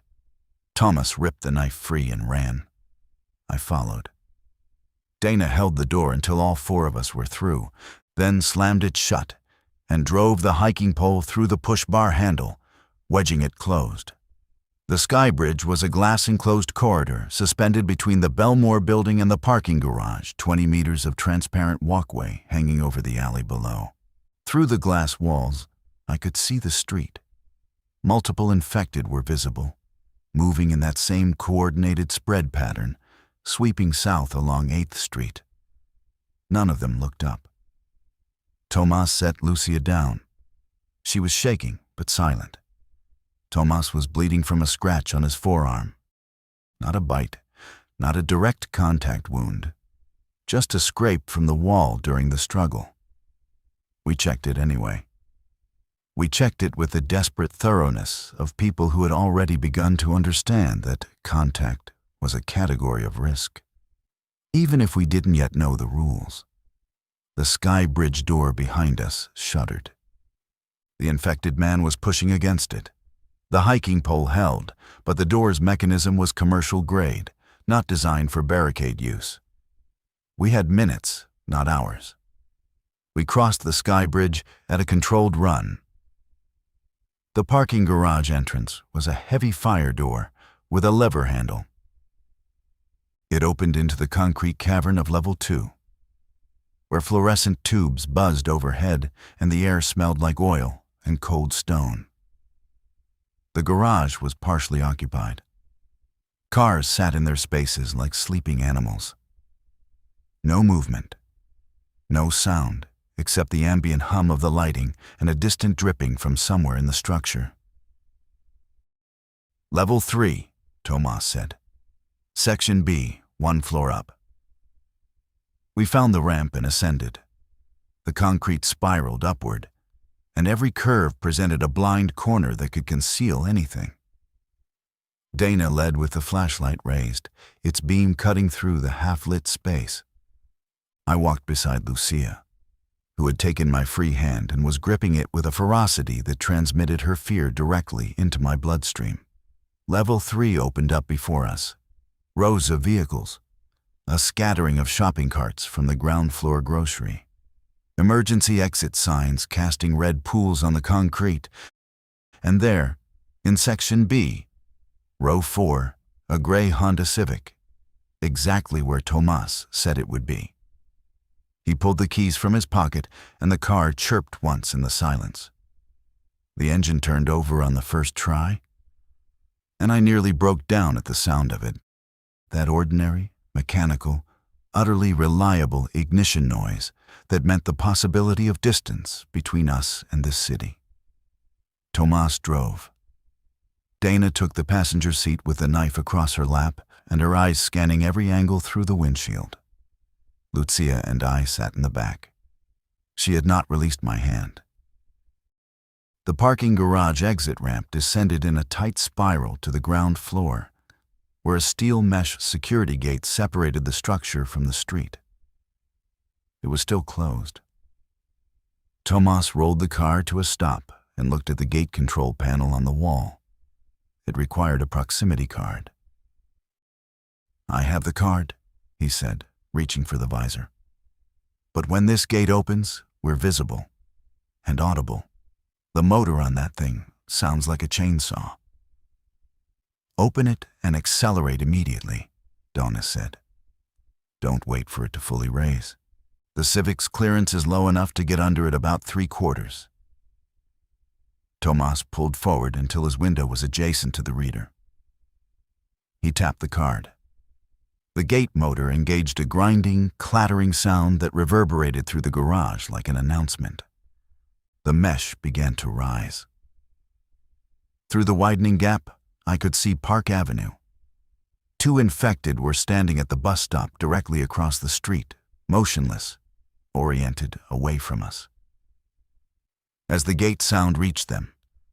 A: Thomas ripped the knife free and ran. I followed. Dana held the door until all 4 of us were through, then slammed it shut and drove the hiking pole through the push bar handle, wedging it closed. The sky bridge was a glass-enclosed corridor suspended between the Belmore building and the parking garage, 20 meters of transparent walkway hanging over the alley below. Through the glass walls, I could see the street. Multiple infected were visible, moving in that same coordinated spread pattern, sweeping south along 8th Street. None of them looked up. Tomas set Lucia down. She was shaking, but silent. Tomas was bleeding from a scratch on his forearm. Not a bite, not a direct contact wound, just a scrape from the wall during the struggle. We checked it anyway. We checked it with the desperate thoroughness of people who had already begun to understand that contact was a category of risk, even if we didn't yet know the rules. The sky bridge door behind us shuddered. The infected man was pushing against it. The hiking pole held, but the door's mechanism was commercial grade, not designed for barricade use. We had minutes, not hours. We crossed the sky bridge at a controlled run. The parking garage entrance was a heavy fire door with a lever handle. It opened into the concrete cavern of level 2, where fluorescent tubes buzzed overhead and the air smelled like oil and cold stone. The garage was partially occupied. Cars sat in their spaces like sleeping animals. No movement, no sound, except the ambient hum of the lighting and a distant dripping from somewhere in the structure. Level 3, Tomas said. Section B, 1 floor up. We found the ramp and ascended. The concrete spiraled upward, and every curve presented a blind corner that could conceal anything. Dana led with the flashlight raised, its beam cutting through the half-lit space. I walked beside Lucia, who had taken my free hand and was gripping it with a ferocity that transmitted her fear directly into my bloodstream. Level 3 opened up before us. Rows of vehicles, a scattering of shopping carts from the ground floor grocery, emergency exit signs casting red pools on the concrete, and there, in Section B, Row 4, a gray Honda Civic, exactly where Tomas said it would be. He pulled the keys from his pocket, and the car chirped once in the silence. The engine turned over on the first try, and I nearly broke down at the sound of it. That ordinary, mechanical, utterly reliable ignition noise that meant the possibility of distance between us and this city. Tomas drove. Dana took the passenger seat with the knife across her lap and her eyes scanning every angle through the windshield. Lucia and I sat in the back. She had not released my hand. The parking garage exit ramp descended in a tight spiral to the ground floor, where a steel mesh security gate separated the structure from the street. It was still closed. Tomas rolled the car to a stop and looked at the gate control panel on the wall. It required a proximity card. "I have the card," he said, reaching for the visor. "But when this gate opens, we're visible and audible. The motor on that thing sounds like a chainsaw." "Open it and accelerate immediately," Donna said. "Don't wait for it to fully raise. The Civic's clearance is low enough to get under it about 3/4. Tomas pulled forward until his window was adjacent to the reader. He tapped the card. The gate motor engaged a grinding, clattering sound that reverberated through the garage like an announcement. The mesh began to rise. Through the widening gap, I could see Park Avenue. 2 infected were standing at the bus stop directly across the street, motionless, oriented away from us. As the gate sound reached them,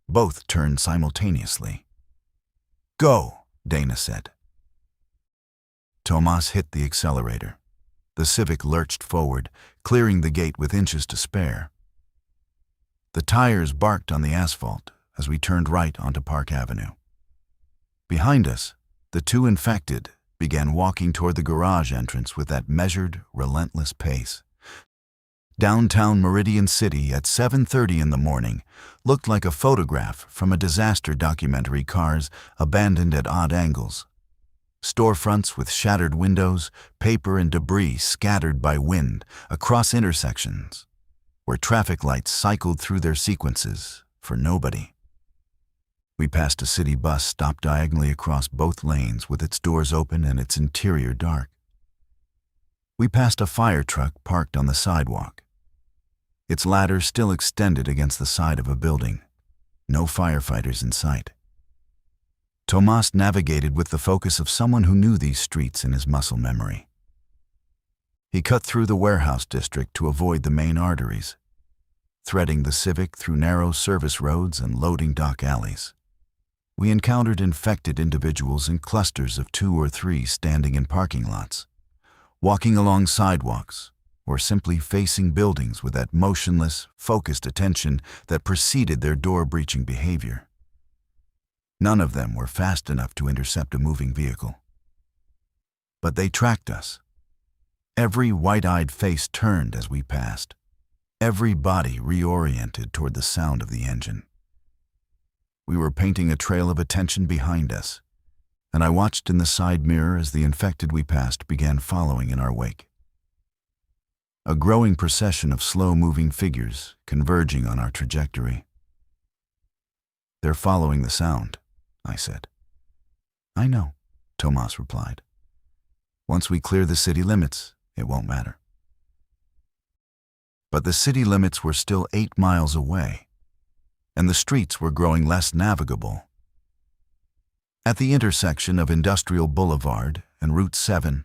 A: both turned simultaneously. "Go," Dana said. Tomas hit the accelerator. The Civic lurched forward, clearing the gate with inches to spare. The tires barked on the asphalt as we turned right onto Park Avenue. Behind us, the 2 infected began walking toward the garage entrance with that measured, relentless pace. Downtown Meridian City at 7:30 in the morning looked like a photograph from a disaster documentary, cars abandoned at odd angles. Storefronts with shattered windows, paper and debris scattered by wind across intersections, where traffic lights cycled through their sequences for nobody. We passed a city bus stopped diagonally across both lanes with its doors open and its interior dark. We passed a fire truck parked on the sidewalk. Its ladder still extended against the side of a building. No firefighters in sight. Tomas navigated with the focus of someone who knew these streets in his muscle memory. He cut through the warehouse district to avoid the main arteries, threading the Civic through narrow service roads and loading dock alleys. We encountered infected individuals in clusters of 2 or 3 standing in parking lots, walking along sidewalks, or simply facing buildings with that motionless, focused attention that preceded their door-breaching behavior. None of them were fast enough to intercept a moving vehicle. But they tracked us. Every white-eyed face turned as we passed. Every body reoriented toward the sound of the engine. We were painting a trail of attention behind us, and I watched in the side mirror as the infected we passed began following in our wake. A growing procession of slow-moving figures converging on our trajectory. "They're following the sound," I said. "I know," Tomas replied. "Once we clear the city limits, it won't matter." But the city limits were still 8 miles away, and the streets were growing less navigable. At the intersection of Industrial Boulevard and Route 7,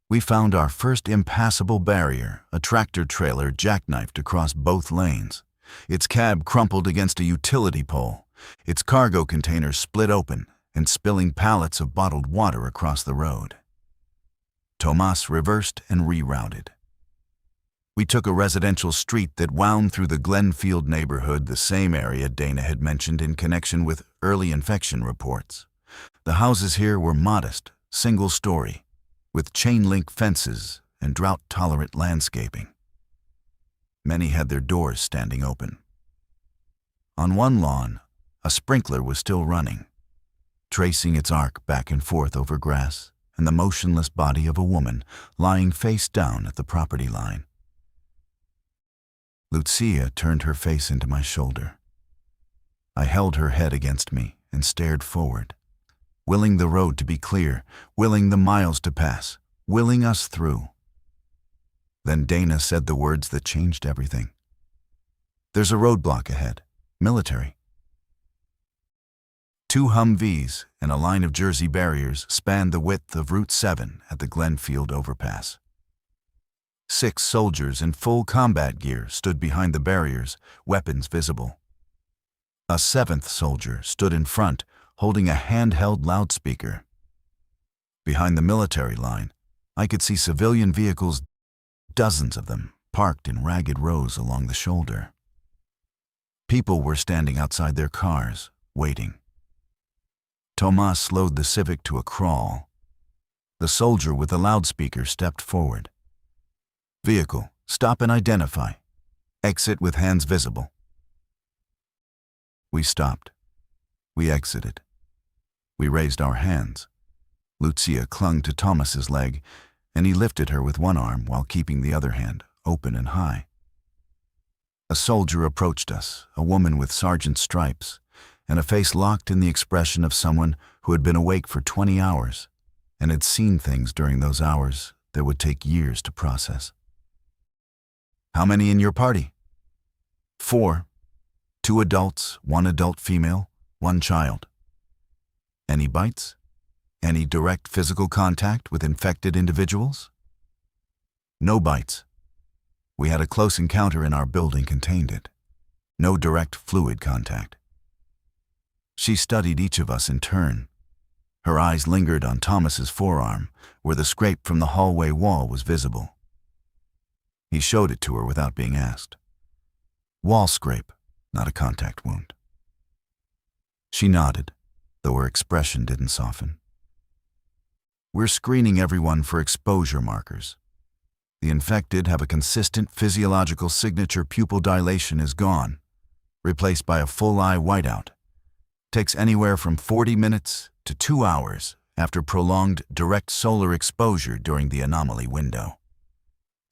A: we found our first impassable barrier, a tractor-trailer jackknifed across both lanes. Its cab crumpled against a utility pole, its cargo container split open and spilling pallets of bottled water across the road. Tomas reversed and rerouted. We took a residential street that wound through the Glenfield neighborhood, the same area Dana had mentioned in connection with early infection reports. The houses here were modest, single-story, with chain-link fences and drought-tolerant landscaping. Many had their doors standing open. On one lawn, a sprinkler was still running, tracing its arc back and forth over grass and the motionless body of a woman lying face down at the property line. Lucia turned her face into my shoulder. I held her head against me and stared forward, willing the road to be clear, willing the miles to pass, willing us through. Then Dana said the words that changed everything. "There's a roadblock ahead. Military." 2 Humvees and a line of Jersey barriers spanned the width of Route 7 at the Glenfield overpass. 6 soldiers in full combat gear stood behind the barriers, weapons visible. A 7th soldier stood in front, holding a handheld loudspeaker. Behind the military line, I could see civilian vehicles, dozens of them, parked in ragged rows along the shoulder. People were standing outside their cars, waiting. Tomas slowed the Civic to a crawl. The soldier with the loudspeaker stepped forward. "Vehicle, stop and identify. Exit with hands visible." We stopped. We exited. We raised our hands. Lucia clung to Thomas's leg, and he lifted her with one arm while keeping the other hand open and high. A soldier approached us, a woman with sergeant's stripes, and a face locked in the expression of someone who had been awake for 20 hours and had seen things during those hours that would take years to process. "How many in your party?" "4. 2 adults, 1 adult female, 1 child." "Any bites? Any direct physical contact with infected individuals?" "No bites. We had a close encounter and our building contained it. No direct fluid contact." She studied each of us in turn. Her eyes lingered on Thomas's forearm, where the scrape from the hallway wall was visible. He showed it to her without being asked. Wall scrape, not a contact wound. She nodded, though her expression didn't soften. "We're screening everyone for exposure markers. The infected have a consistent physiological signature. Pupil dilation is gone, replaced by a full-eye whiteout. Takes anywhere from 40 minutes to 2 hours after prolonged direct solar exposure during the anomaly window.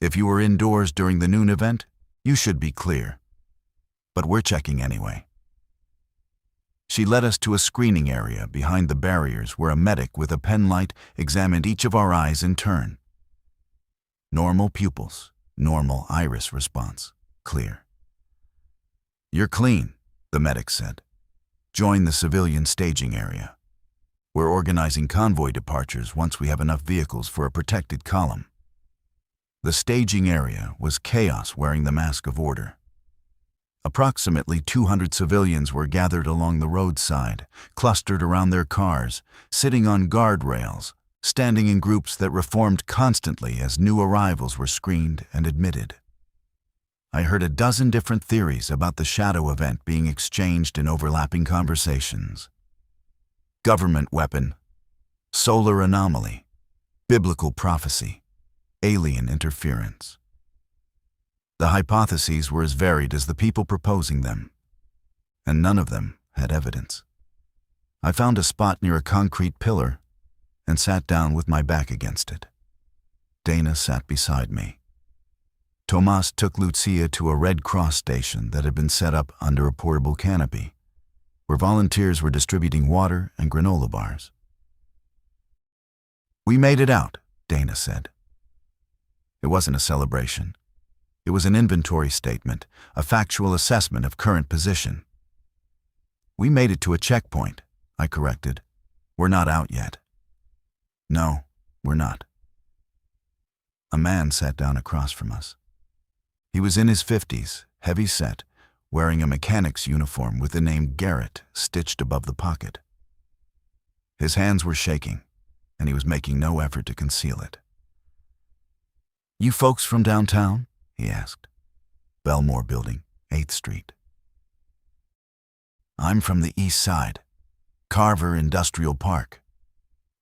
A: If you were indoors during the noon event, you should be clear. But we're checking anyway." She led us to a screening area behind the barriers where a medic with a pen light examined each of our eyes in turn. Normal pupils, normal iris response, clear. "You're clean," the medic said. "Join the civilian staging area." We're organizing convoy departures once we have enough vehicles for a protected column. The staging area was chaos wearing the mask of order. Approximately 200 civilians were gathered along the roadside, clustered around their cars, sitting on guardrails, standing in groups that reformed constantly as new arrivals were screened and admitted. I heard a dozen different theories about the shadow event being exchanged in overlapping conversations. Government weapon, solar anomaly, biblical prophecy, alien interference. The hypotheses were as varied as the people proposing them, and none of them had evidence. I found a spot near a concrete pillar and sat down with my back against it. Dana sat beside me. Tomas took Lucia to a Red Cross station that had been set up under a portable canopy, where volunteers were distributing water and granola bars. "We made it out," Dana said. It wasn't a celebration. It was an inventory statement, a factual assessment of current position. "We made it to a checkpoint," I corrected. "We're not out yet." "No, we're not." A man sat down across from us. He was in his 50s, heavy-set, wearing a mechanic's uniform with the name Garrett stitched above the pocket. His hands were shaking, and he was making no effort to conceal it. "You folks from downtown?" he asked. "Belmore Building, 8th Street. "I'm from the east side, Carver Industrial Park.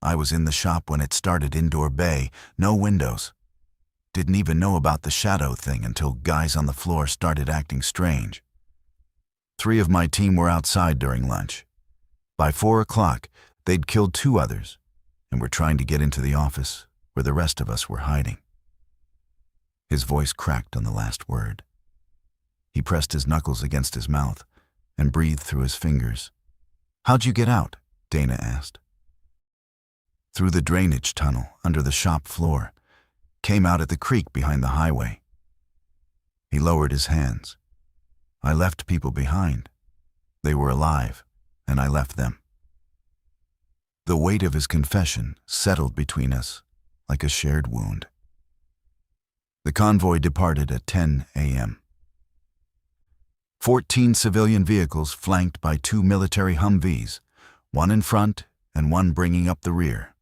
A: I was in the shop when it started, indoor bay, no windows. Didn't even know about the shadow thing until guys on the floor started acting strange. 3 of my team were outside during lunch. By 4 o'clock, they'd killed 2 others and were trying to get into the office where the rest of us were hiding." His voice cracked on the last word. He pressed his knuckles against his mouth and breathed through his fingers. "How'd you get out?" Dana asked. "Through the drainage tunnel under the shop floor. Came out at the creek behind the highway." He lowered his hands. "I left people behind. They were alive, and I left them." The weight of his confession settled between us like a shared wound. The convoy departed at 10 a.m. 14 civilian vehicles flanked by 2 military Humvees, one in front and one bringing up the rear.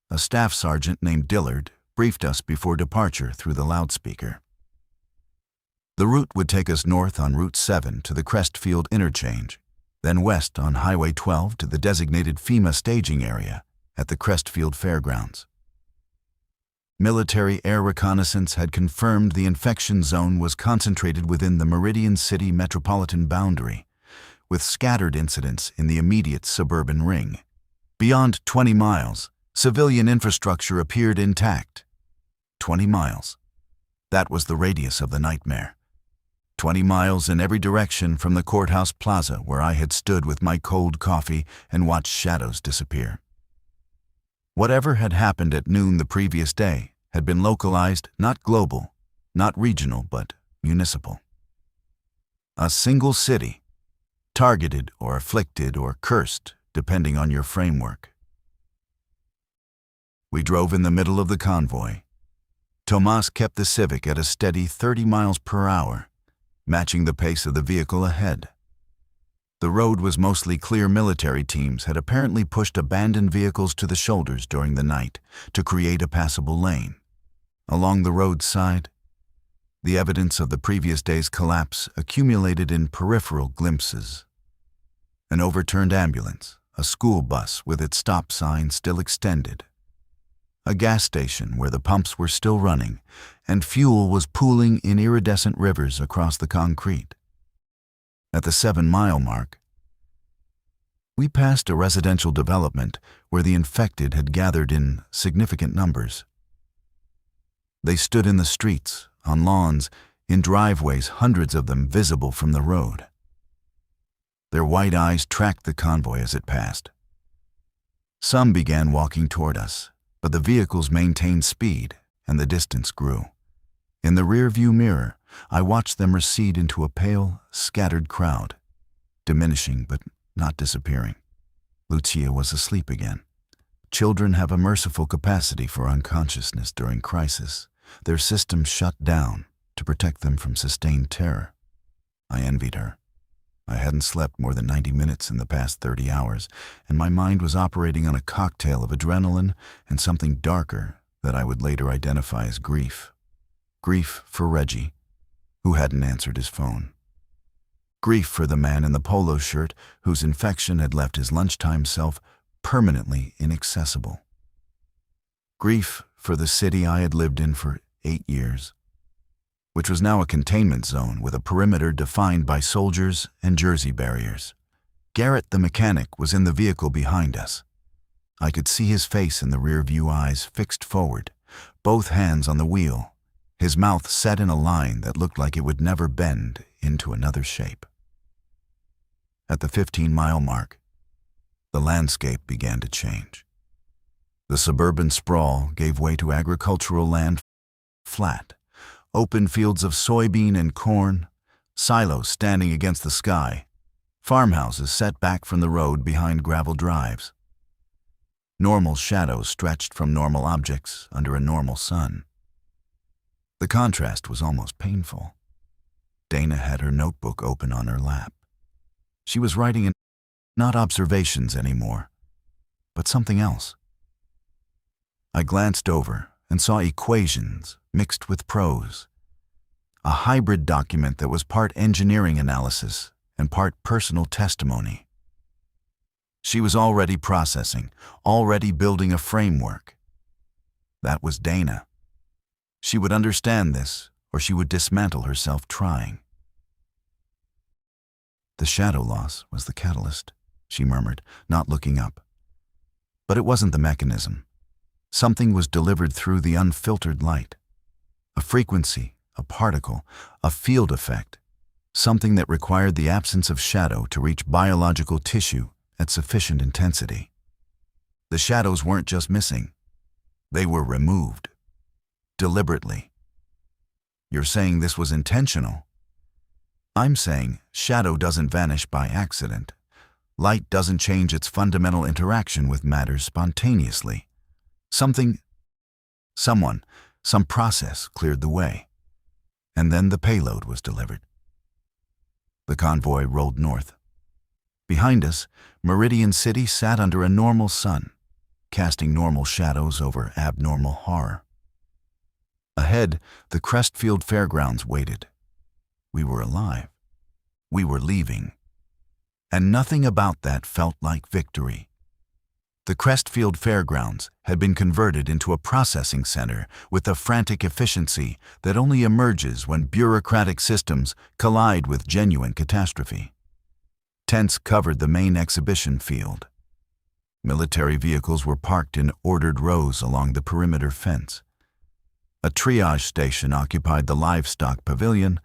A: A staff sergeant named Dillard briefed us before departure through the loudspeaker. The route would take us north on Route 7 to the Crestfield interchange, then west on Highway 12 to the designated FEMA staging area at the Crestfield Fairgrounds. Military air reconnaissance had confirmed the infection zone was concentrated within the Meridian City metropolitan boundary, with scattered incidents in the immediate suburban ring. Beyond 20 miles, civilian infrastructure appeared intact. 20 miles. That was the radius of the nightmare. 20 miles in every direction from the courthouse plaza where I had stood with my cold coffee and watched shadows disappear. Whatever had happened at noon the previous day had been localized, not global, not regional, but municipal. A single city, targeted or afflicted or cursed, depending on your framework. We drove in the middle of the convoy. Tomas kept the Civic at a steady 30 miles per hour, matching the pace of the vehicle ahead. The road was mostly clear. Military teams had apparently pushed abandoned vehicles to the shoulders during the night to create a passable lane. Along the roadside, the evidence of the previous day's collapse accumulated in peripheral glimpses. An overturned ambulance, a school bus with its stop sign still extended, a gas station where the pumps were still running and fuel was pooling in iridescent rivers across the concrete. At the 7-mile mark, we passed a residential development where the infected had gathered in significant numbers. They stood in the streets, on lawns, in driveways, hundreds of them visible from the road. Their white eyes tracked the convoy as it passed. Some began walking toward us, but the vehicles maintained speed and the distance grew. In the rear-view mirror, I watched them recede into a pale, scattered crowd, diminishing but not disappearing, Lucia was asleep again. Children have a merciful capacity for unconsciousness during crisis. Their systems shut down to protect them from sustained terror. I envied her. I hadn't slept more than 90 minutes in the past 30 hours, and my mind was operating on a cocktail of adrenaline and something darker that I would later identify as grief. Grief for Reggie, who hadn't answered his phone. Grief for the man in the polo shirt whose infection had left his lunchtime self permanently inaccessible. Grief for the city I had lived in for 8 years, which was now a containment zone with a perimeter defined by soldiers and jersey barriers. Garrett the mechanic was in the vehicle behind us. I could see his face in the rear-view eyes fixed forward, both hands on the wheel, his mouth set in a line that looked like it would never bend into another shape. At the 15-mile mark, the landscape began to change. The suburban sprawl gave way to agricultural land, flat, open fields of soybean and corn, silos standing against the sky, farmhouses set back from the road behind gravel drives. Normal shadows stretched from normal objects under a normal sun. The contrast was almost painful. Dana had her notebook open on her lap. She was writing in not observations anymore, but something else. I glanced over and saw equations mixed with prose, a hybrid document that was part engineering analysis and part personal testimony. She was already processing, already building a framework. That was Dana. She would understand this, or she would dismantle herself trying. The shadow loss was the catalyst, she murmured, not looking up. But it wasn't the mechanism. Something was delivered through the unfiltered light. A frequency, a particle, a field effect, something that required the absence of shadow to reach biological tissue at sufficient intensity. The shadows weren't just missing. They were removed. Deliberately. You're saying this was intentional? I'm saying shadow doesn't vanish by accident. Light doesn't change its fundamental interaction with matter spontaneously. Some process cleared the way. And then the payload was delivered. The convoy rolled north. Behind us, Meridian City sat under a normal sun, casting normal shadows over abnormal horror. Ahead, the Crestfield Fairgrounds waited. We were alive. We were leaving. And nothing about that felt like victory. The Crestfield Fairgrounds had been converted into a processing center with a frantic efficiency that only emerges when bureaucratic systems collide with genuine catastrophe. Tents covered the main exhibition field. Military vehicles were parked in ordered rows along the perimeter fence. A triage station occupied the livestock pavilion,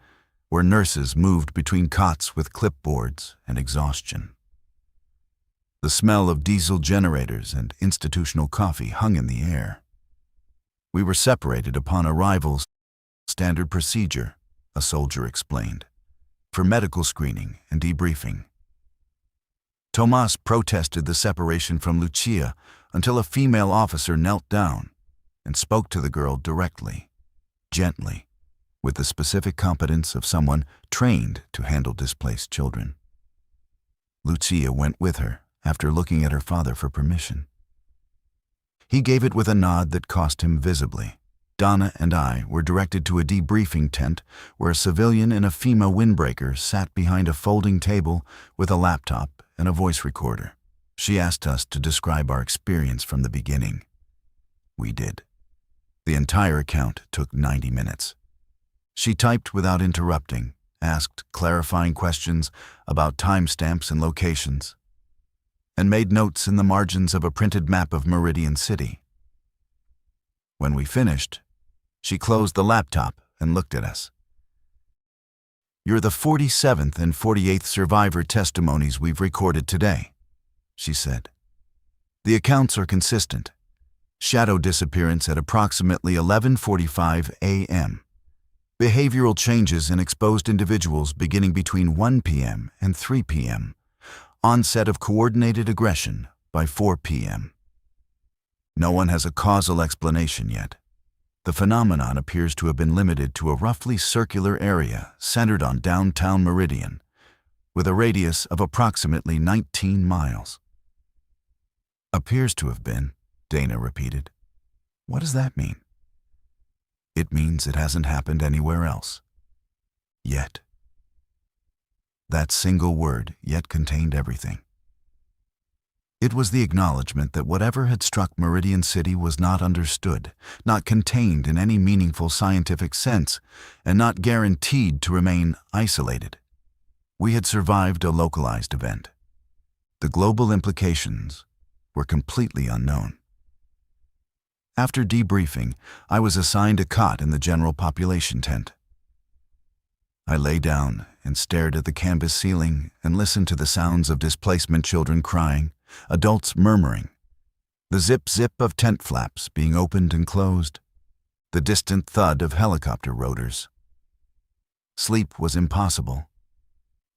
A: where nurses moved between cots with clipboards and exhaustion. The smell of diesel generators and institutional coffee hung in the air. We were separated upon arrival, standard procedure, a soldier explained, for medical screening and debriefing. Tomas protested the separation from Lucia until a female officer knelt down and spoke to the girl directly, gently, with the specific competence of someone trained to handle displaced children. Lucia went with her after looking at her father for permission. He gave it with a nod that cost him visibly. Donna and I were directed to a debriefing tent where a civilian in a FEMA windbreaker sat behind a folding table with a laptop and a voice recorder. She asked us to describe our experience from the beginning. We did. The entire account took 90 minutes. She typed without interrupting, asked clarifying questions about timestamps and locations, and made notes in the margins of a printed map of Meridian City. When we finished, she closed the laptop and looked at us. "You're the 47th and 48th survivor testimonies we've recorded today," she said. "The accounts are consistent. Shadow disappearance at approximately 11:45 a.m. Behavioral changes in exposed individuals beginning between 1 p.m. and 3 p.m. Onset of coordinated aggression by 4 p.m. No one has a causal explanation yet. The phenomenon appears to have been limited to a roughly circular area centered on downtown Meridian, with a radius of approximately 19 miles. Appears to have been, Dana repeated. What does that mean? It means it hasn't happened anywhere else. Yet. That single word yet contained everything. It was the acknowledgement that whatever had struck Meridian City was not understood, not contained in any meaningful scientific sense, and not guaranteed to remain isolated. We had survived a localized event. The global implications were completely unknown. After debriefing, I was assigned a cot in the general population tent. I lay down and stared at the canvas ceiling and listened to the sounds of displacement children crying, adults murmuring, the zip-zip of tent flaps being opened and closed, the distant thud of helicopter rotors. Sleep was impossible.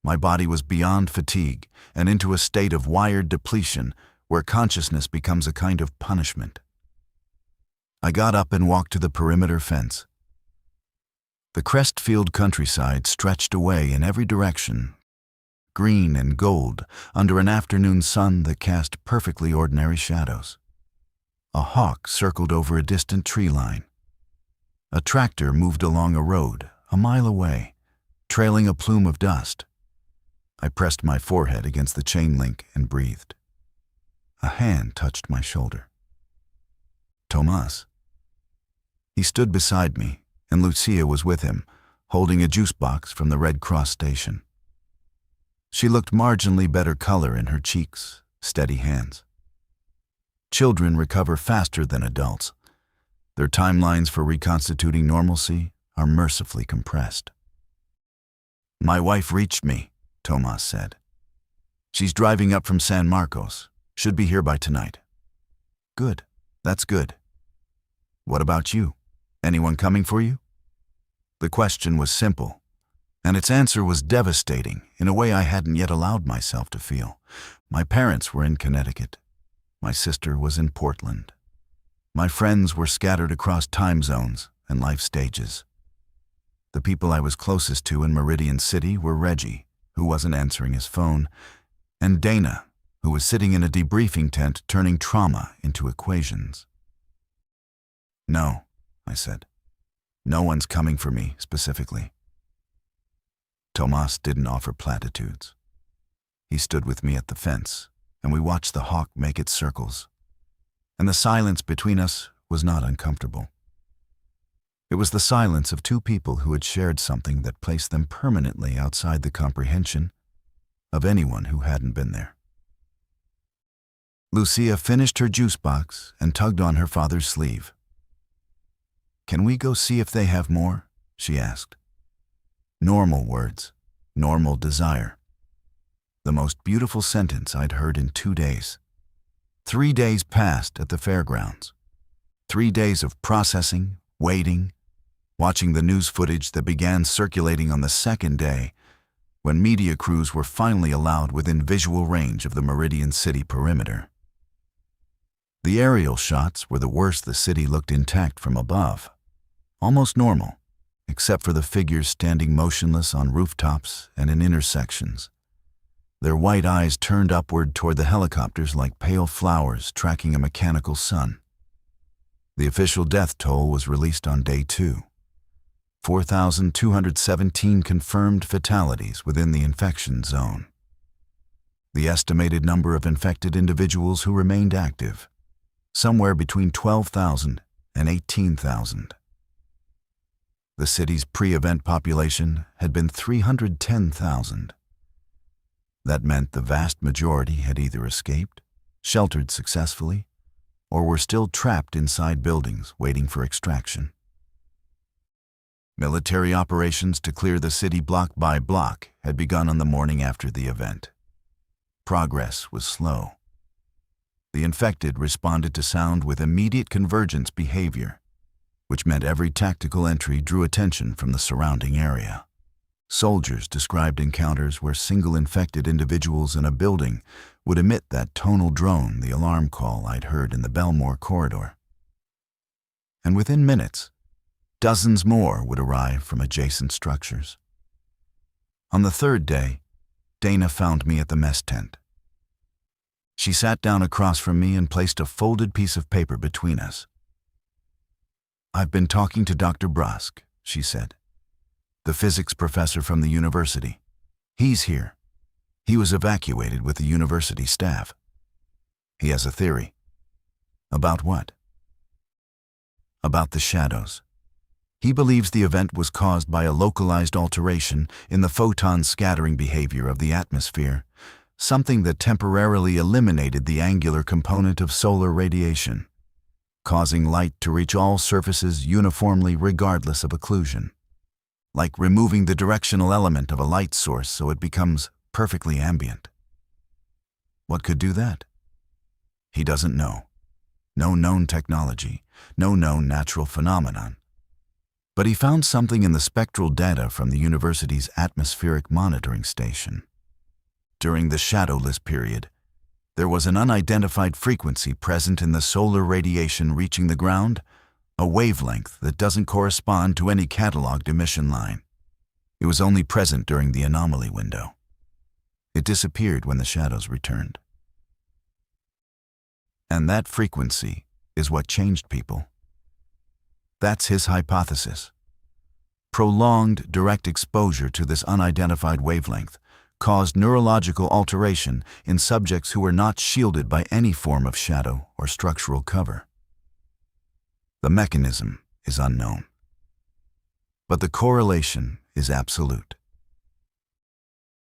A: My body was beyond fatigue and into a state of wired depletion where consciousness becomes a kind of punishment. I got up and walked to the perimeter fence. The Crestfield countryside stretched away in every direction, green and gold under an afternoon sun that cast perfectly ordinary shadows. A hawk circled over a distant tree line. A tractor moved along a road a mile away, trailing a plume of dust. I pressed my forehead against the chain link and breathed. A hand touched my shoulder. Tomas. He stood beside me, and Lucia was with him, holding a juice box from the Red Cross station. She looked marginally better color in her cheeks, steady hands. Children recover faster than adults. Their timelines for reconstituting normalcy are mercifully compressed. My wife reached me, Tomas said. She's driving up from San Marcos. Should be here by tonight. Good. That's good. What about you? Anyone coming for you? The question was simple, and its answer was devastating in a way I hadn't yet allowed myself to feel. My parents were in Connecticut. My sister was in Portland. My friends were scattered across time zones and life stages. The people I was closest to in Meridian City were Reggie, who wasn't answering his phone, and Dana, who was sitting in a debriefing tent turning trauma into equations. No, I said. No one's coming for me, specifically. Tomas didn't offer platitudes. He stood with me at the fence, and we watched the hawk make its circles. And the silence between us was not uncomfortable. It was the silence of two people who had shared something that placed them permanently outside the comprehension of anyone who hadn't been there. Lucia finished her juice box and tugged on her father's sleeve. Can we go see if they have more? She asked. Normal words, normal desire. The most beautiful sentence I'd heard in 2 days. 3 days passed at the fairgrounds. 3 days of processing, waiting, watching the news footage that began circulating on the second day, when media crews were finally allowed within visual range of the Meridian City perimeter. The aerial shots were the worst. The city looked intact from above. Almost normal, except for the figures standing motionless on rooftops and in intersections, their white eyes turned upward toward the helicopters like pale flowers tracking a mechanical sun. The official death toll was released on day 2. 4,217 confirmed fatalities within the infection zone. The estimated number of infected individuals who remained active, somewhere between 12,000 and 18,000. The city's pre-event population had been 310,000. That meant the vast majority had either escaped, sheltered successfully, or were still trapped inside buildings waiting for extraction. Military operations to clear the city block by block had begun on the morning after the event. Progress was slow. The infected responded to sound with immediate convergence behavior, which meant every tactical entry drew attention from the surrounding area. Soldiers described encounters where single infected individuals in a building would emit that tonal drone, the alarm call I'd heard in the Belmore corridor. And within minutes, dozens more would arrive from adjacent structures. On the third day, Dana found me at the mess tent. She sat down across from me and placed a folded piece of paper between us. "I've been talking to Dr. Brusk," she said, "the physics professor from the university. He's here. He was evacuated with the university staff. He has a theory." "About what?" "About the shadows. He believes the event was caused by a localized alteration in the photon scattering behavior of the atmosphere, something that temporarily eliminated the angular component of solar radiation, causing light to reach all surfaces uniformly regardless of occlusion. Like removing the directional element of a light source so it becomes perfectly ambient." "What could do that?" "He doesn't know. No known technology, no known natural phenomenon. But he found something in the spectral data from the university's atmospheric monitoring station. During the shadowless period, there was an unidentified frequency present in the solar radiation reaching the ground, a wavelength that doesn't correspond to any cataloged emission line. It was only present during the anomaly window. It disappeared when the shadows returned. And that frequency is what changed people. That's his hypothesis. Prolonged direct exposure to this unidentified wavelength caused neurological alteration in subjects who were not shielded by any form of shadow or structural cover. The mechanism is unknown, but the correlation is absolute.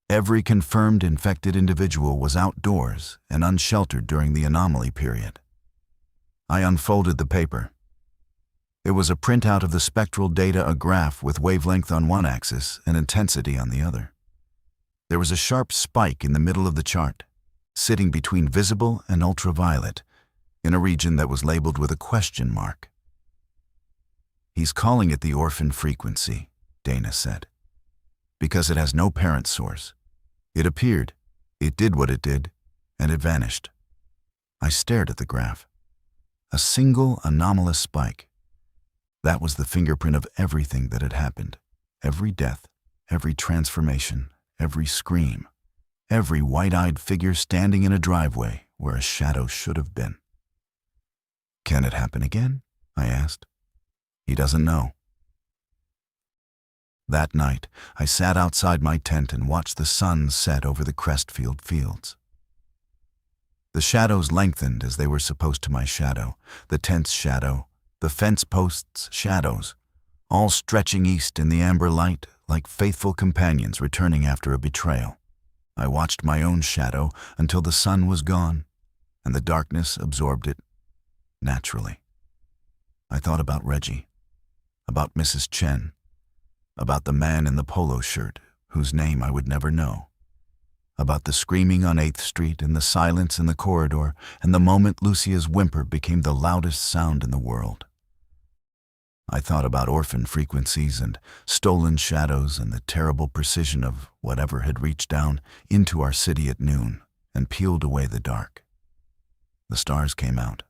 A: Every confirmed infected individual was outdoors and unsheltered during the anomaly period. I unfolded the paper. It was a printout of the spectral data, a graph with wavelength on one axis and intensity on the other. There was a sharp spike in the middle of the chart, sitting between visible and ultraviolet, in a region that was labeled with a question mark. "He's calling it the orphan frequency," Dana said, "because it has no parent source. It appeared, it did what it did, and it vanished." I stared at the graph. A single anomalous spike. That was the fingerprint of everything that had happened. Every death, every transformation, every scream, every white-eyed figure standing in a driveway where a shadow should have been. "Can it happen again?" I asked. "He doesn't know." That night, I sat outside my tent and watched the sun set over the Crestfield fields. The shadows lengthened as they were supposed to my shadow, the tent's shadow, the fence posts' shadows, all stretching east in the amber light like faithful companions returning after a betrayal. I watched my own shadow until the sun was gone, and the darkness absorbed it naturally. I thought about Reggie, about Mrs. Chen, about the man in the polo shirt, whose name I would never know, about the screaming on 8th Street and the silence in the corridor, and the moment Lucia's whimper became the loudest sound in the world. I thought about orphan frequencies and stolen shadows and the terrible precision of whatever had reached down into our city at noon and peeled away the dark. The stars came out.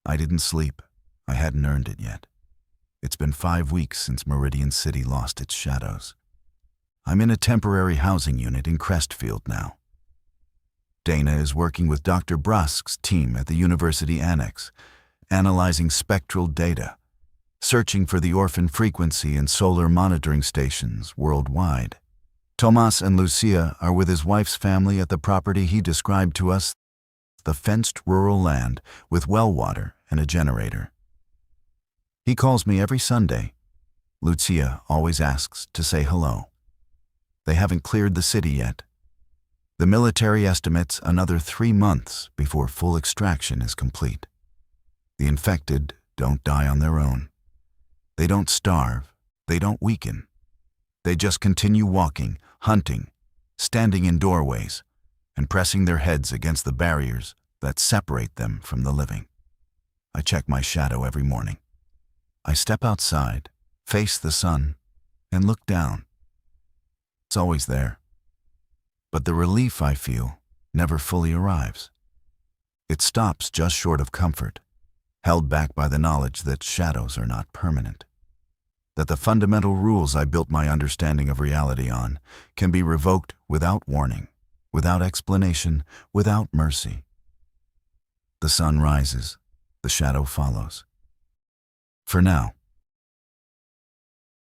A: I didn't sleep. I hadn't earned it yet. It's been 5 weeks since Meridian City lost its shadows. I'm in a temporary housing unit in Crestfield now. Dana is working with Dr. Brusk's team at the University Annex, analyzing spectral data, searching for the orphan frequency in solar monitoring stations worldwide. Tomas and Lucia are with his wife's family at the property he described to us, the fenced rural land with well water and a generator. He calls me every Sunday. Lucia always asks to say hello. They haven't cleared the city yet. The military estimates another 3 months before full extraction is complete. The infected don't die on their own. They don't starve. They don't weaken. They just continue walking, hunting, standing in doorways, and pressing their heads against the barriers that separate them from the living. I check my shadow every morning. I step outside, face the sun, and look down. It's always there. But the relief I feel never fully arrives. It stops just short of comfort, held back by the knowledge that shadows are not permanent, that the fundamental rules I built my understanding of reality on can be revoked without warning, without explanation, without mercy. The sun rises, the shadow follows. For now,